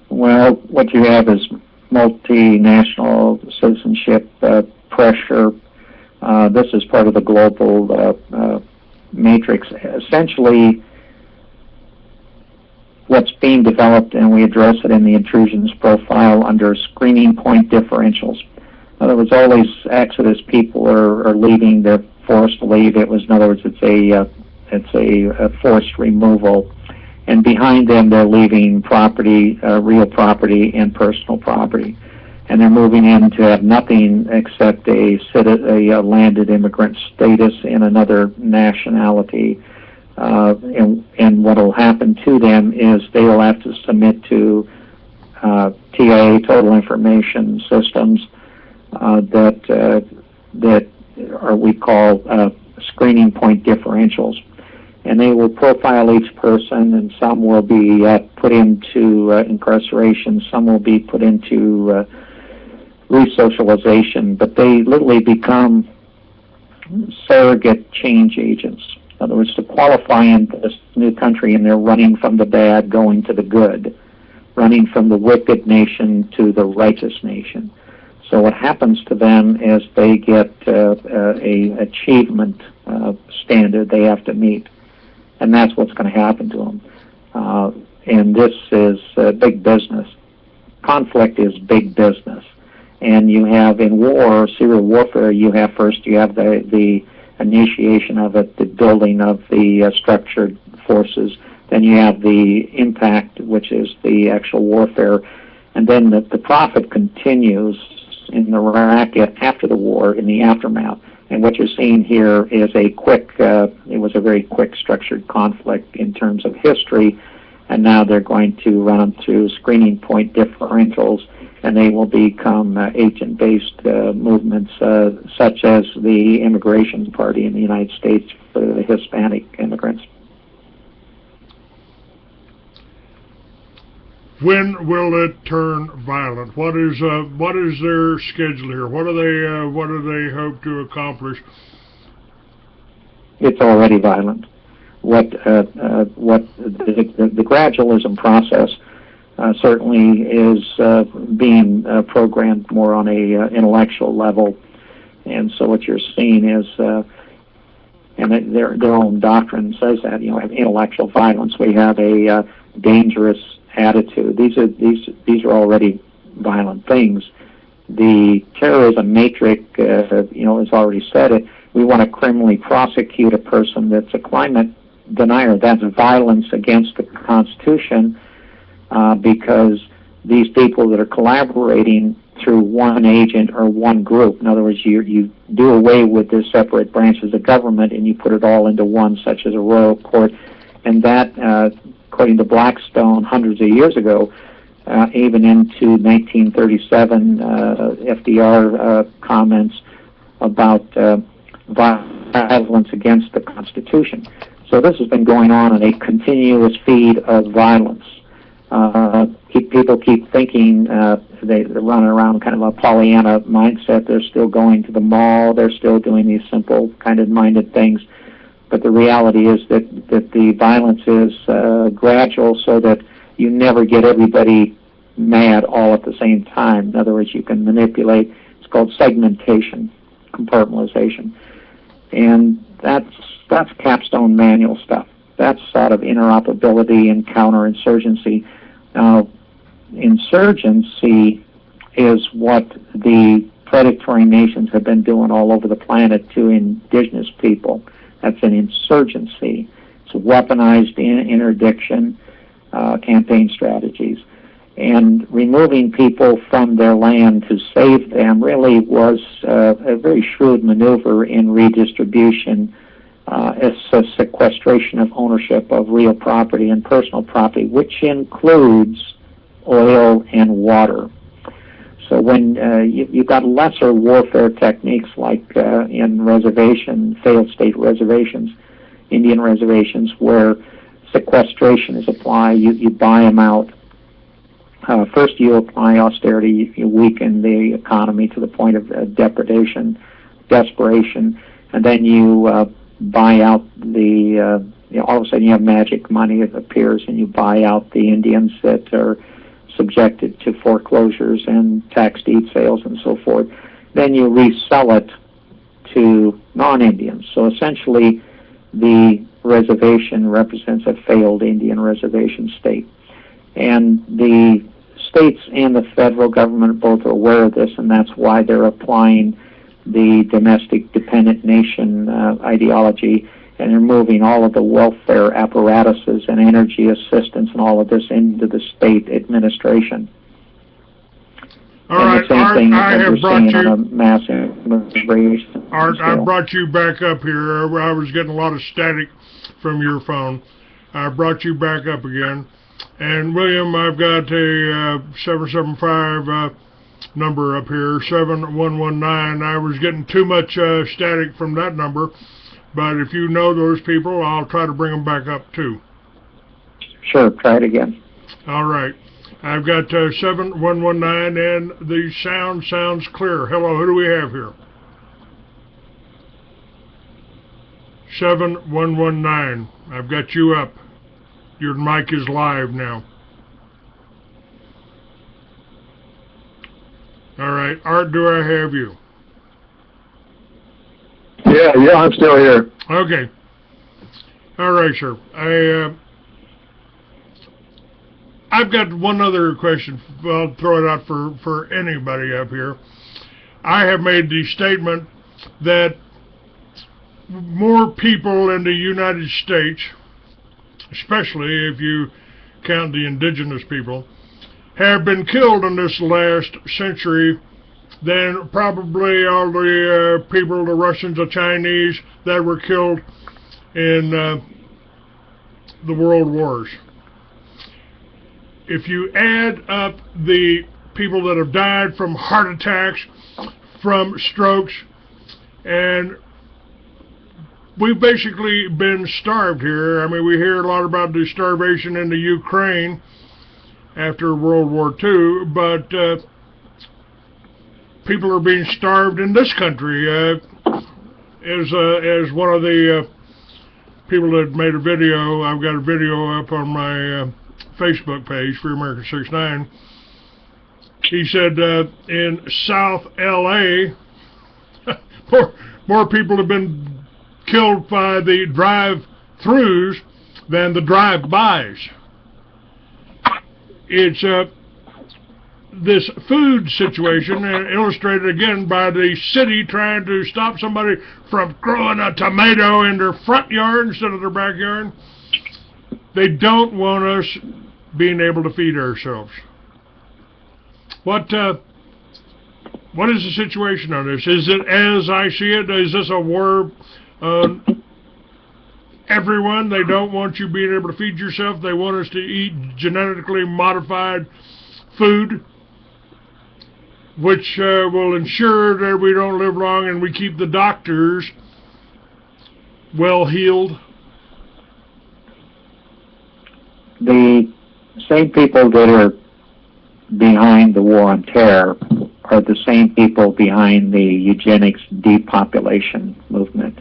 Speaker 5: Well, what you have is multinational citizenship pressure. This is part of the global matrix. Essentially, what's being developed, and we address it in the intrusions profile under screening point differentials. In other words, all these Exodus people are leaving, they're forced to leave. It was, in other words, it's a forced removal, and behind them they're leaving property, real property and personal property, and they're moving in to have nothing except a landed immigrant status in another nationality. And what will happen to them is they will have to submit to TIA, total information systems, that are, we call screening point differentials. And they will profile each person, and some will be put into incarceration, some will be put into resocialization, but they literally become surrogate change agents. In other words, to qualify in this new country, and they're running from the bad, going to the good, running from the wicked nation to the righteous nation. So what happens to them is they get a achievement standard they have to meet, and that's what's going to happen to them. And this is big business. Conflict is big business. And you have, in war, serial warfare, you have the initiation of it, the building of the structured forces. Then you have the impact, which is the actual warfare. And then the profit continues in the racket after the war, in the aftermath. And what you're seeing here is it was a very quick structured conflict in terms of history. And now they're going to run them through screening point differentials, and they will become agent-based movements, such as the Immigration Party in the United States for the Hispanic immigrants.
Speaker 3: When will it turn violent? What is their schedule here? What do they hope to accomplish?
Speaker 5: It's already violent. What the gradualism process certainly is being programmed more on a intellectual level, and so what you're seeing is, and their own doctrine says that, intellectual violence. We have a dangerous attitude. These are already violent things. The terrorism matrix, has already said it. We want to criminally prosecute a person that's a climate denier. That's violence against the Constitution, because these people that are collaborating through one agent or one group, in other words, you do away with the separate branches of government and you put it all into one, such as a royal court, and that, according to Blackstone hundreds of years ago, even into 1937, FDR comments about violence against the Constitution. So this has been going on in a continuous feed of violence. People keep thinking they're running around kind of a Pollyanna mindset. They're still going to the mall. They're still doing these simple, kind-minded things. But the reality is that the violence is gradual, so that you never get everybody mad all at the same time. In other words, you can manipulate. It's called segmentation, compartmentalization, and that's capstone manual stuff. That's sort of interoperability and counterinsurgency. Now, insurgency is what the predatory nations have been doing all over the planet to indigenous people. That's an insurgency. It's weaponized interdiction, campaign strategies. And removing people from their land to save them really was a very shrewd maneuver in redistribution. It's a sequestration of ownership of real property and personal property, which includes oil and water. So when you've got lesser warfare techniques like in failed state reservations, Indian reservations, where sequestration is applied, you buy them out. First you apply austerity, you weaken the economy to the point of depredation, desperation, and then you buy out all of a sudden you have magic money that appears and you buy out the Indians that are subjected to foreclosures and tax deed sales and so forth. Then you resell it to non-Indians. So essentially the reservation represents a failed Indian reservation state. And the states and the federal government both are aware of this, and that's why they're applying the domestic dependent nation ideology, and they're moving all of the welfare apparatuses and energy assistance and all of this into the state administration.
Speaker 3: All right, Art, I have brought you.
Speaker 5: Art,
Speaker 3: I brought you back up here. I was getting a lot of static from your phone. I brought you back up again. And William, I've got a 775 number up here, 7119. I was getting too much static from that number, but if you know those people, I'll try to bring them back up too.
Speaker 5: Sure, try it again.
Speaker 3: All right. I've got 7119, and the sound sounds clear. Hello, who do we have here? 7119. I've got you up. Your mic is live now. All right. Art, do I have you?
Speaker 6: Yeah, I'm still here.
Speaker 3: Okay. All right, sir. I've got one other question. I'll throw it out for anybody up here. I have made the statement that more people in the United States, especially if you count the indigenous people, have been killed in this last century than probably all the people, the Russians, the Chinese, that were killed in the world wars. If you add up the people that have died from heart attacks, from strokes, and we've basically been starved here. I mean, we hear a lot about the starvation in the Ukraine after World War II, but people are being starved in this country. As one of the people that made a video, I've got a video up on my Facebook page, Free America 69. He said in South LA, more people have been killed by the drive-throughs than the drive-bys. It's this food situation, illustrated again by the city trying to stop somebody from growing a tomato in their front yard instead of their backyard. They don't want us being able to feed ourselves. What is the situation on this? Is it as I see it? Is this a war on everyone? They don't want you being able to feed yourself. They want us to eat genetically modified food, which will ensure that we don't live long and we keep the doctors well healed?
Speaker 5: The same people that are behind the war on terror are the same people behind the eugenics depopulation movement,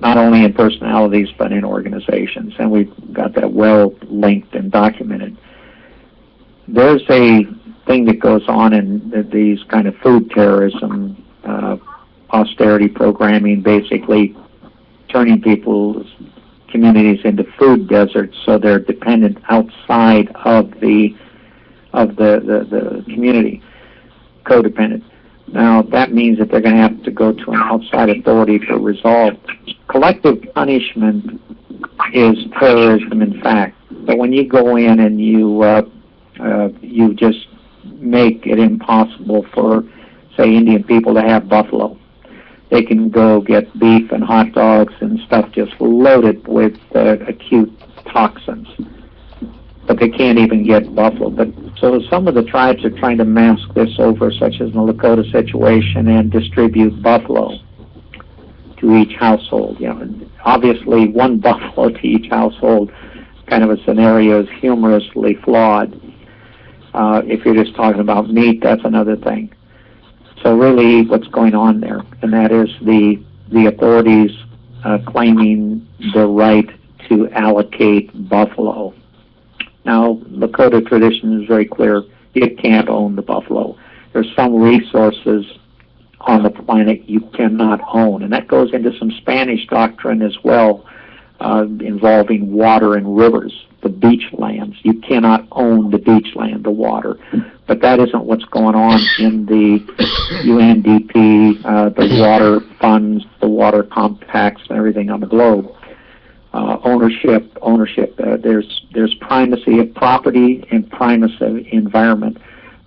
Speaker 5: not only in personalities but in organizations, and we've got that well linked and documented. There's a thing that goes on in these kind of food terrorism, austerity programming, basically turning people's communities into food deserts, so they're dependent outside of the community, codependent. Now, that means that they're going to have to go to an outside authority for resolve. Collective punishment is terrorism, in fact. But when you go in and you just make it impossible for, say, Indian people to have buffalo, they can go get beef and hot dogs and stuff just loaded with acute toxins. But they can't even get buffalo. But so some of the tribes are trying to mask this over, such as in the Lakota situation, and distribute buffalo to each household. You know, obviously, one buffalo to each household, kind of a scenario, is humorously flawed. If you're just talking about meat, that's another thing. So really, what's going on there, and that is the authorities claiming the right to allocate buffalo. Now, Lakota tradition is very clear. You can't own the buffalo. There's some resources on the planet you cannot own, and that goes into some Spanish doctrine as well, involving water and rivers, the beach lands. You cannot own the beach land, the water. But that isn't what's going on in the UNDP, the water funds, the water compacts, and everything on the globe. Ownership. There's primacy of property and primacy of environment.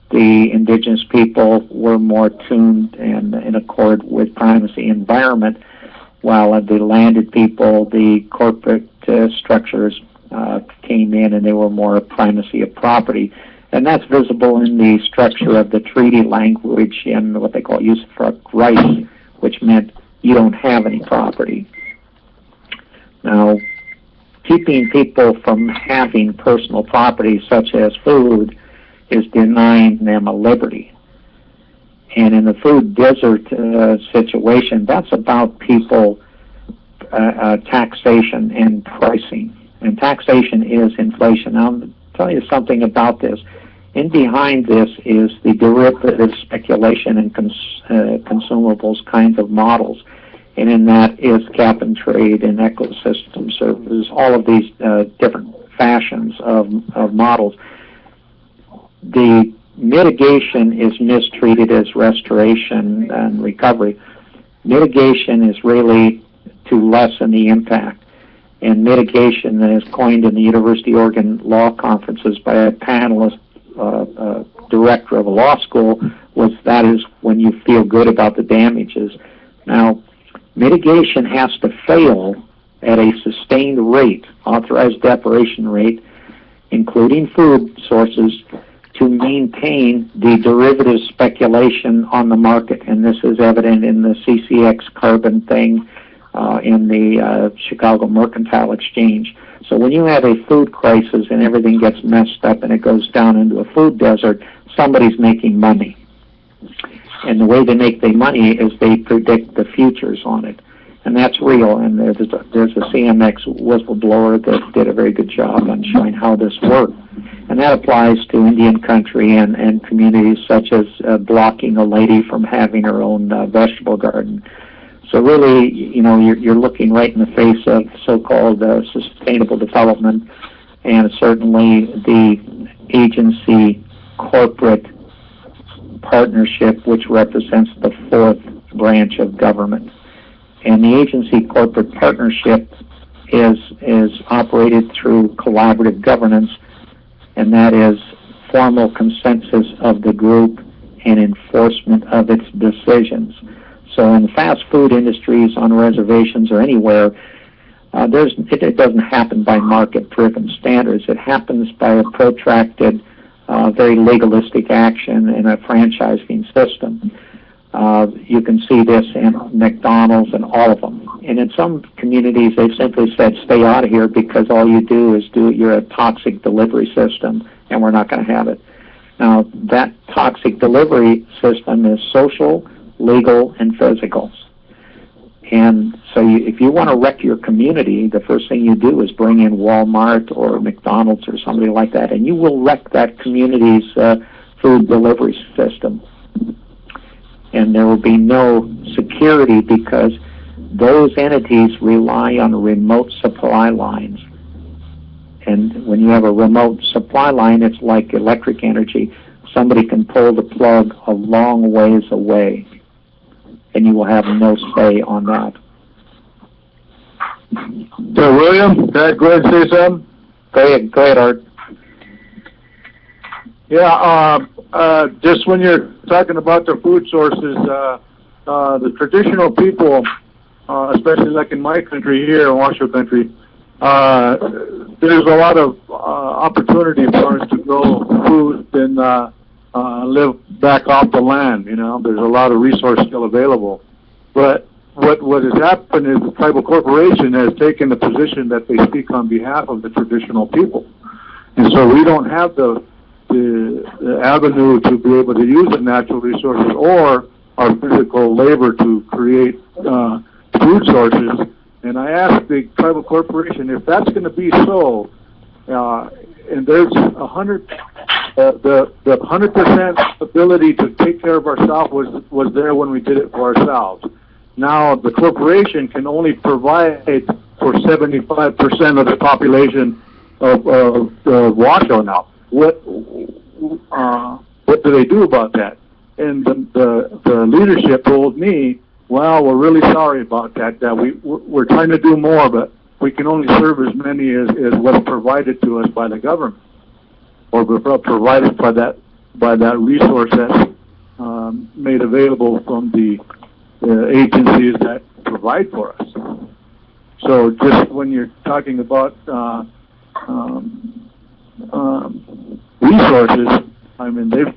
Speaker 5: The indigenous people were more tuned and in accord with primacy environment, while the landed people, the corporate structures came in and they were more primacy of property. And that's visible in the structure of the treaty language in what they call usufruct rights, which meant you don't have any property. Now, keeping people from having personal property, such as food, is denying them a liberty. And in the food desert situation, that's about people, taxation and pricing. And taxation is inflation. Now, I'll tell you something about this. In behind this is the derivative speculation and consumables kinds of models. And in that is cap and trade and ecosystem services, all of these different fashions of models. The mitigation is mistreated as restoration and recovery. Mitigation is really to lessen the impact. And mitigation is coined in the University of Oregon law conferences by a panelist director of a law school, that is when you feel good about the damages. Now, mitigation has to fail at a sustained rate, authorized deprivation rate, including food sources, to maintain the derivative speculation on the market. And this is evident in the CCX carbon thing in the Chicago Mercantile Exchange. So when you have a food crisis and everything gets messed up and it goes down into a food desert, somebody's making money. And the way they make their money is they predict the futures on it. And that's real. And there's a CMX whistleblower that did a very good job on showing how this worked. And that applies to Indian country and communities such as blocking a lady from having her own vegetable garden. So really, you know, you're looking right in the face of so-called sustainable development, and certainly the agency corporate partnership, which represents the fourth branch of government. And the agency corporate partnership is operated through collaborative governance, and that is formal consensus of the group and enforcement of its decisions. So in fast food industries, on reservations or anywhere, it doesn't happen by market-driven standards. It happens by a protracted very legalistic action in a franchising system. You can see this in McDonald's and all of them. And in some communities, they've simply said, stay out of here because all you do is you're a toxic delivery system, and we're not going to have it. Now, that toxic delivery system is social, legal, and physical. And so if you want to wreck your community, the first thing you do is bring in Walmart or McDonald's or somebody like that, and you will wreck that community's food delivery system. And there will be no security because those entities rely on remote supply lines. And when you have a remote supply line, it's like electric energy. Somebody can pull the plug a long ways away, and you will have no say on that.
Speaker 6: So, William, can I go ahead and say something?
Speaker 5: Go ahead, Art.
Speaker 6: Yeah, just when you're talking about the food sources, the traditional people, especially like in my country here, in Washoe country, there's a lot of opportunity for us to grow food and live back off the land. You know, there's a lot of resource still available. But what has happened is the tribal corporation has taken the position that they speak on behalf of the traditional people, and so we don't have the avenue to be able to use the natural resources or our physical labor to create food sources. And I asked the tribal corporation if that's going to be so, and there's the 100% ability to take care of ourselves was there when we did it for ourselves. Now the corporation can only provide for 75% of the population of Washoe now. What do they do about that? And the leadership told me, well, we're really sorry about that. That we're trying to do more, but we can only serve as many as what's provided to us by the government, or provided by that resource that's made available from the agencies that provide for us. So just when you're talking about resources, I mean, they've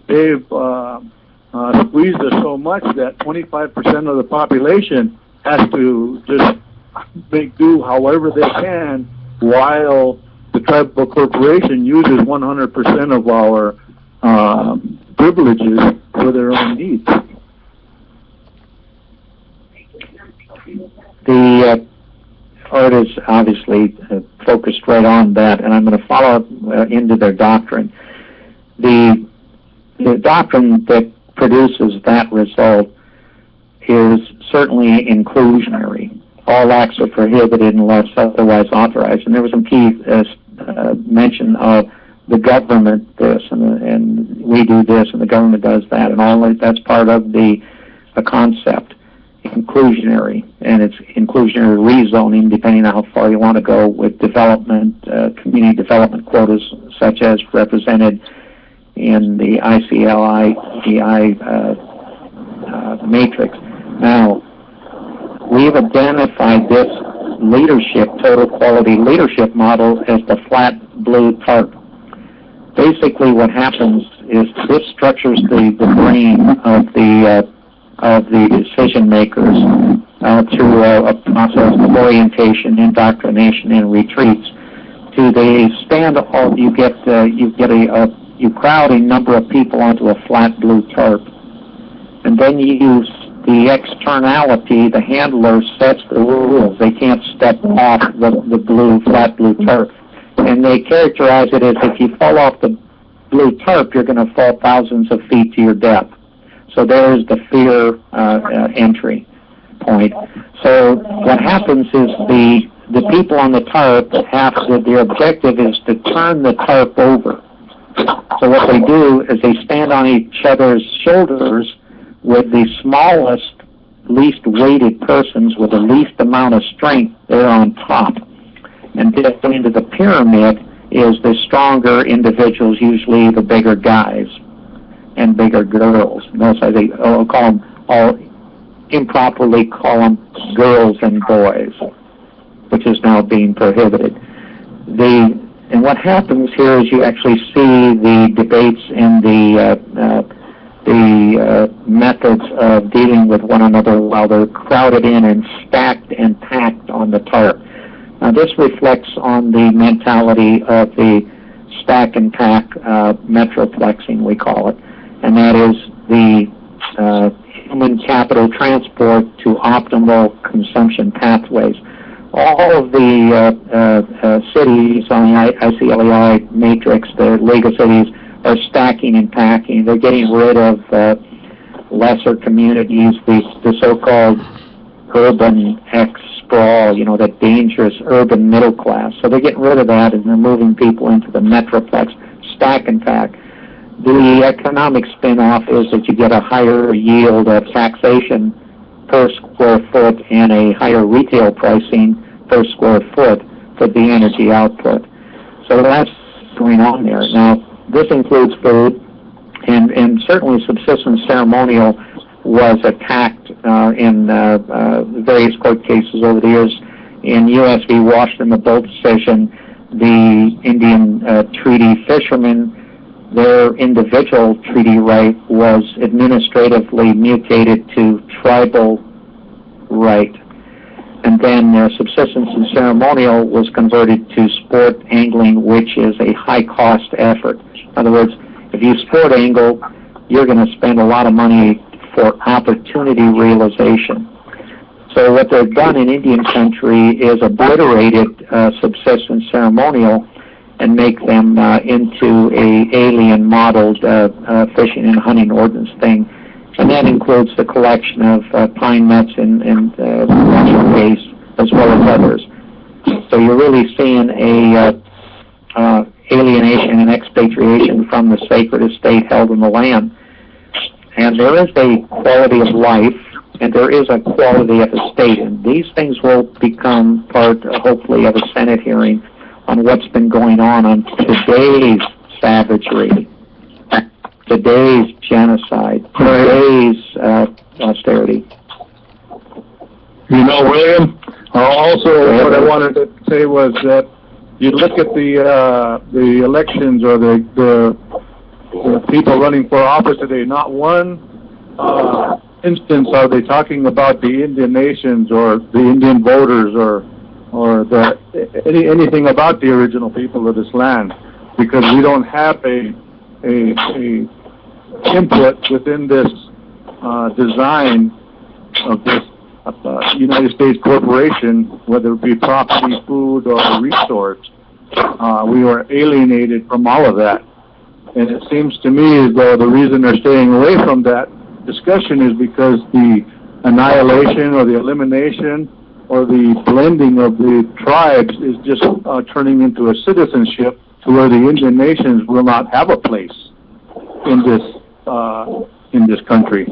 Speaker 6: squeezed us so much that 25% of the population has to just make do however they can, while the tribal corporation uses 100% of our privileges for their own needs. The Art is obviously focused right on that, and I'm going to follow up into their doctrine. The doctrine that produces that result is certainly inclusionary. All acts are prohibited unless otherwise authorized. And there was some key mention of the government this, and we do this, and the government does that, and all that. That's part of the concept, inclusionary, and it's inclusionary rezoning, depending on how far you want to go with development, community development quotas, such as represented in the ICLI matrix. Now, we've identified this leadership, total quality leadership model as the flat blue tarp. Basically what happens is this structures the brain of the decision makers through a process of orientation, indoctrination, and retreats. You crowd a number of people onto a flat blue tarp, and then you use the externality. The handler sets the rules. They can't step off the flat blue tarp, and they characterize it as if you fall off the blue tarp, you're going to fall thousands of feet to your death. So there's the fear entry point. So what happens is the people on the tarp their objective is to turn the tarp over. So what they do is they stand on each other's shoulders with the smallest, least weighted persons with the least amount of strength. They're on top. And down into the pyramid is the stronger individuals, usually the bigger guys and bigger girls. Notice how they improperly call them girls and boys, which is now being prohibited. And
Speaker 5: what happens here is you actually see the debates and the methods of dealing with one another while they're crowded in and stacked and packed on the tarp. Now, this reflects on the mentality of the stack and pack metroplexing, we call it, and that is the human capital transport to optimal consumption pathways. All of the cities on the ICLEI matrix, the legal cities, are stacking and packing. They're getting rid of lesser communities, the so-called urban sprawl, you know, the dangerous urban middle class. So they're getting rid of that, and they're moving people into the metroplex, stack and pack. The economic spin-off is that you get a higher yield of taxation per square foot and a higher retail pricing per square foot for the energy output. So that's going on there. Now, this includes food, and certainly subsistence ceremonial was attacked in various court cases over the years. In U.S. v. Washington, the Bolt decision, the Indian treaty fishermen, their individual treaty right was administratively mutated to tribal right. And then subsistence and ceremonial was converted to sport angling, which is a high-cost effort. In other words, if you sport angle, you're going to spend a lot of money for opportunity realization. So what they've done in Indian country is obliterated subsistence ceremonial and make them into a alien modeled fishing and hunting ordinance thing. And that includes the collection of pine nuts and natural waste, as well as others. So you're really seeing a alienation and expatriation from the sacred estate held in the land. And there is a quality of life, and there is a quality of estate. And these things will become part, hopefully, of a Senate hearing on what's been going on today's savagery, today's genocide, today's austerity.
Speaker 6: You know, William, also what I wanted to say was that you look at the elections or the people running for office today, not one instance are they talking about the Indian nations or the Indian voters or anything about the original people of this land, because we don't have a input within this design of this United States corporation, whether it be property, food, or resource. We are alienated from all of that. And it seems to me as though the reason they're staying away from that discussion is because the annihilation or the elimination or the blending of the tribes is just turning into a citizenship to where the Indian nations will not have a place in this country.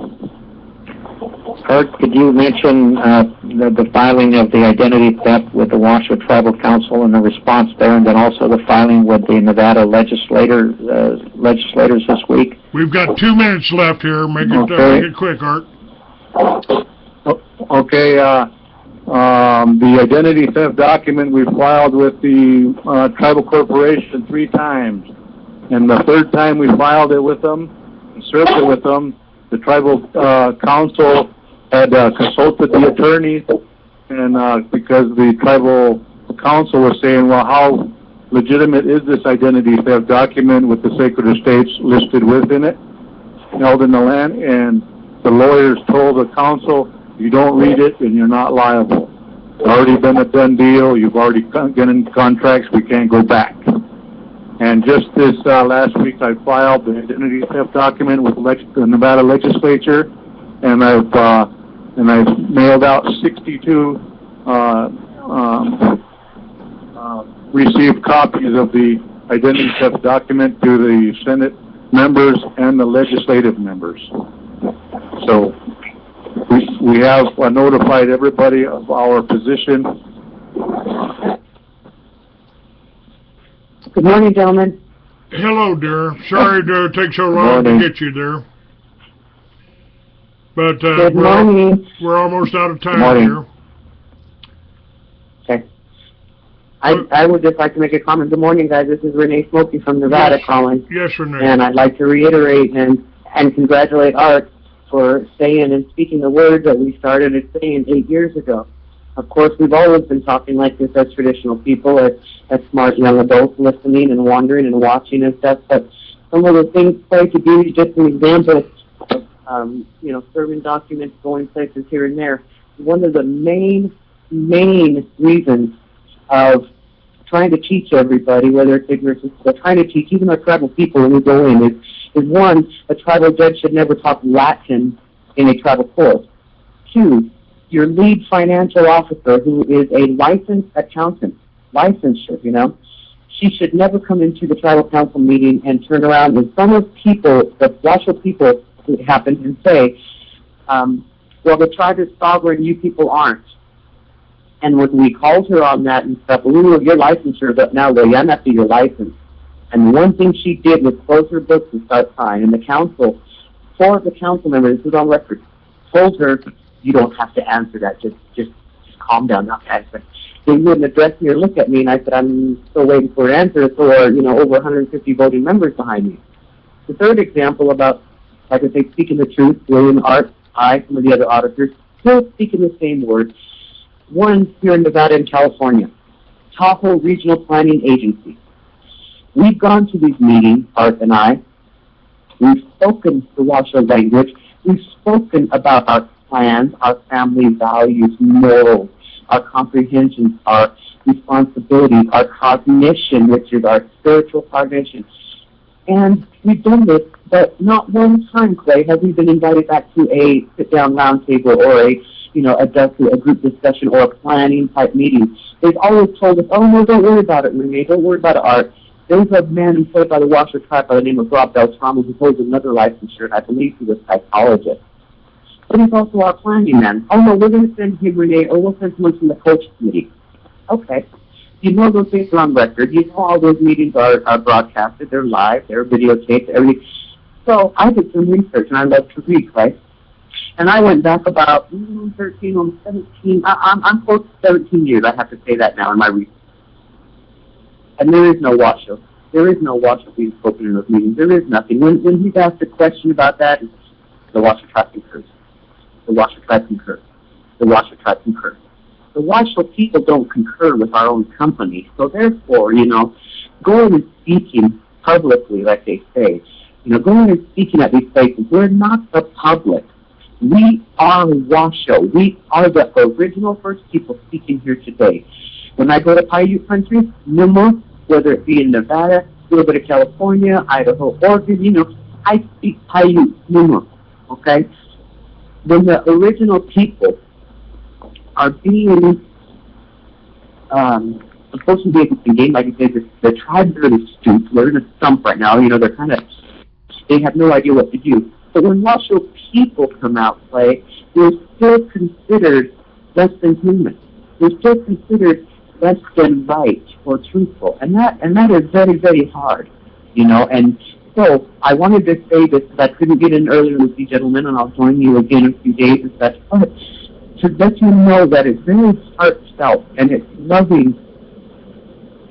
Speaker 5: Kurt, could you mention the filing of the identity theft with the Washoe Tribal Council and the response there, and then also the filing with the Nevada legislators this week?
Speaker 3: We've got 2 minutes left here. Make it quick, Art.
Speaker 6: Okay. The identity theft document we filed with the tribal corporation 3 times, and the 3rd time we filed it with them, served it with them, the tribal council had consulted the attorneys, and because the tribal council was saying, well, how legitimate is this identity theft document with the sacred estates listed within it, held in the land? And the lawyers told the council, you don't read it and you're not liable. It's already been a done deal. You've already gotten contracts. We can't go back. And just this last week, I filed the identity theft document with the Nevada legislature, and I've mailed out 62 received copies of the identity theft document to the Senate members and the legislative members. So we have notified everybody of our position.
Speaker 12: Good morning, gentlemen.
Speaker 3: Hello, dear. Sorry to take so long to get you there. But we're almost out of time here.
Speaker 5: Okay.
Speaker 12: I would just like to make a comment. Good morning, guys. This is Renee Smokey from Nevada calling.
Speaker 3: Yes, Renee.
Speaker 12: And I'd like to reiterate and congratulate Art for saying and speaking the words that we started saying 8 years ago. Of course, we've always been talking like this as traditional people, as smart young adults listening and wondering and watching and stuff. But some of the things Clay could do, just an example of, you know, serving documents, going places here and there. One of the main reasons of trying to teach everybody, whether it's ignorance, but trying to teach even our tribal people when we go in, is one, a tribal judge should never talk Latin in a tribal court. Two, your lead financial officer, who is a licensed accountant, licensure, you know, she should never come into the tribal council meeting and turn around in front of people, the Washoe people, who happen and say, well, the tribe is sovereign, you people aren't. And when we called her on that and stuff, ooh, your licensure, but now we're after your license. And one thing she did was close her books and start crying. And the council, four of the council members, this is on record, told her, you don't have to answer that, just calm down, not answer. They wouldn't address me or look at me, and I said, I'm still waiting for an answer for, you know, over 150 voting members behind me. The third example about, like I say, speaking the truth, William, Art, I, some of the other auditors, still speaking the same words. One here in Nevada and California, Tahoe Regional Planning Agency. We've gone to these meetings, Art and I. We've spoken the Washoe language. We've spoken about our plans, our family values, morals, our comprehensions, our responsibilities, our cognition, which is our spiritual cognition. And we've done this, but not one time, Clay, have we been invited back to a sit-down roundtable or a group discussion or a planning type meeting. They've always told us, oh no, don't worry about it, Renee, don't worry about it, Art. There's a man employed by the Washoe tribe by the name of Rob Beltramo who holds another licensure, and I believe he's a psychologist. But he's also our planning man. Oh no, we're going to send him, Renee, or we'll send someone from the coach committee. Okay. You know those things are on record. You know all those meetings are broadcasted. They're live. They're videotaped. Everything. So I did some research, and I love to read, right? And I went back about 13, almost 17. I'm close to 17 years. I have to say that now in my research. And there is no Washoe. There is no Washoe being spoken in those meetings. There is nothing. When he's asked a question about that, the Washoe tribe concurs. The Washoe tribe concurs. The Washoe tribe concurs. The Washoe people don't concur with our own company. So therefore, you know, going and speaking publicly, like they say, you know, going and speaking at these places, we're not the public. We are Washoe. We are the original first people speaking here today. When I go to Paiute country, Numa, whether it be in Nevada, a little bit of California, Idaho, Oregon, you know, I speak Paiute, Numa, okay? When the original people are being, supposed to be engaged, like I said, the tribes are in a stoop. They're in a stump right now. You know, they're kind of, they have no idea what to do. But when Washoe people come out and play, they're still considered less than human. They're still considered less than right or truthful. And that is very, very hard, you know. And so I wanted to say this because I couldn't get in earlier with you gentlemen, and I'll join you again in a few days and such. But to let you know that it's very heartfelt and it's loving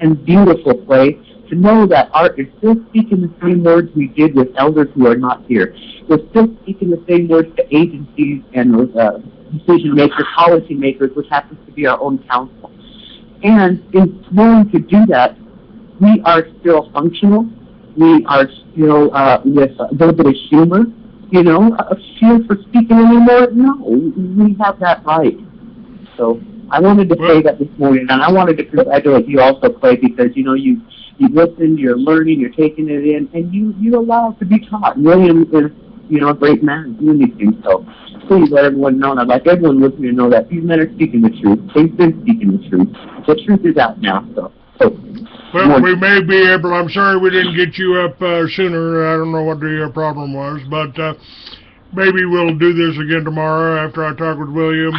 Speaker 12: and beautiful play, to know that Art is still speaking the same words we did with elders who are not here. We're still speaking the same words to agencies and decision makers, policy makers, which happens to be our own council. And in knowing to do that, we are still functional. We are still with a little bit of humor. You know, a fear for speaking anymore? No, we have that right. So I wanted to say that this morning, and I wanted to congratulate you also, Clay, because, you know, you listen, you're learning, you're taking it in, and you allow it to be taught. William is, you know, a great man doing these things. So please let everyone know, and I'd like everyone listening to know that these men are speaking the truth. They've been speaking the truth. The truth is out now. So
Speaker 3: well, we may be able, I'm sorry we didn't get you up sooner. I don't know what the problem was, but maybe we'll do this again tomorrow after I talk with William.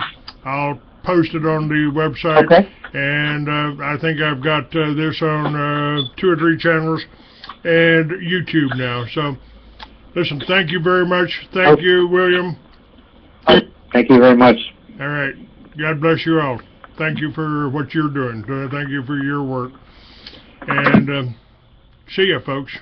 Speaker 3: I'll post it on the website. Okay. And I think I've got this on 2 or 3 channels and YouTube now. So, listen, thank you very much. Thank you, William.
Speaker 5: Thank you very much.
Speaker 3: All right. God bless you all. thank you for what you're doing. Thank you for your work. And see ya, folks.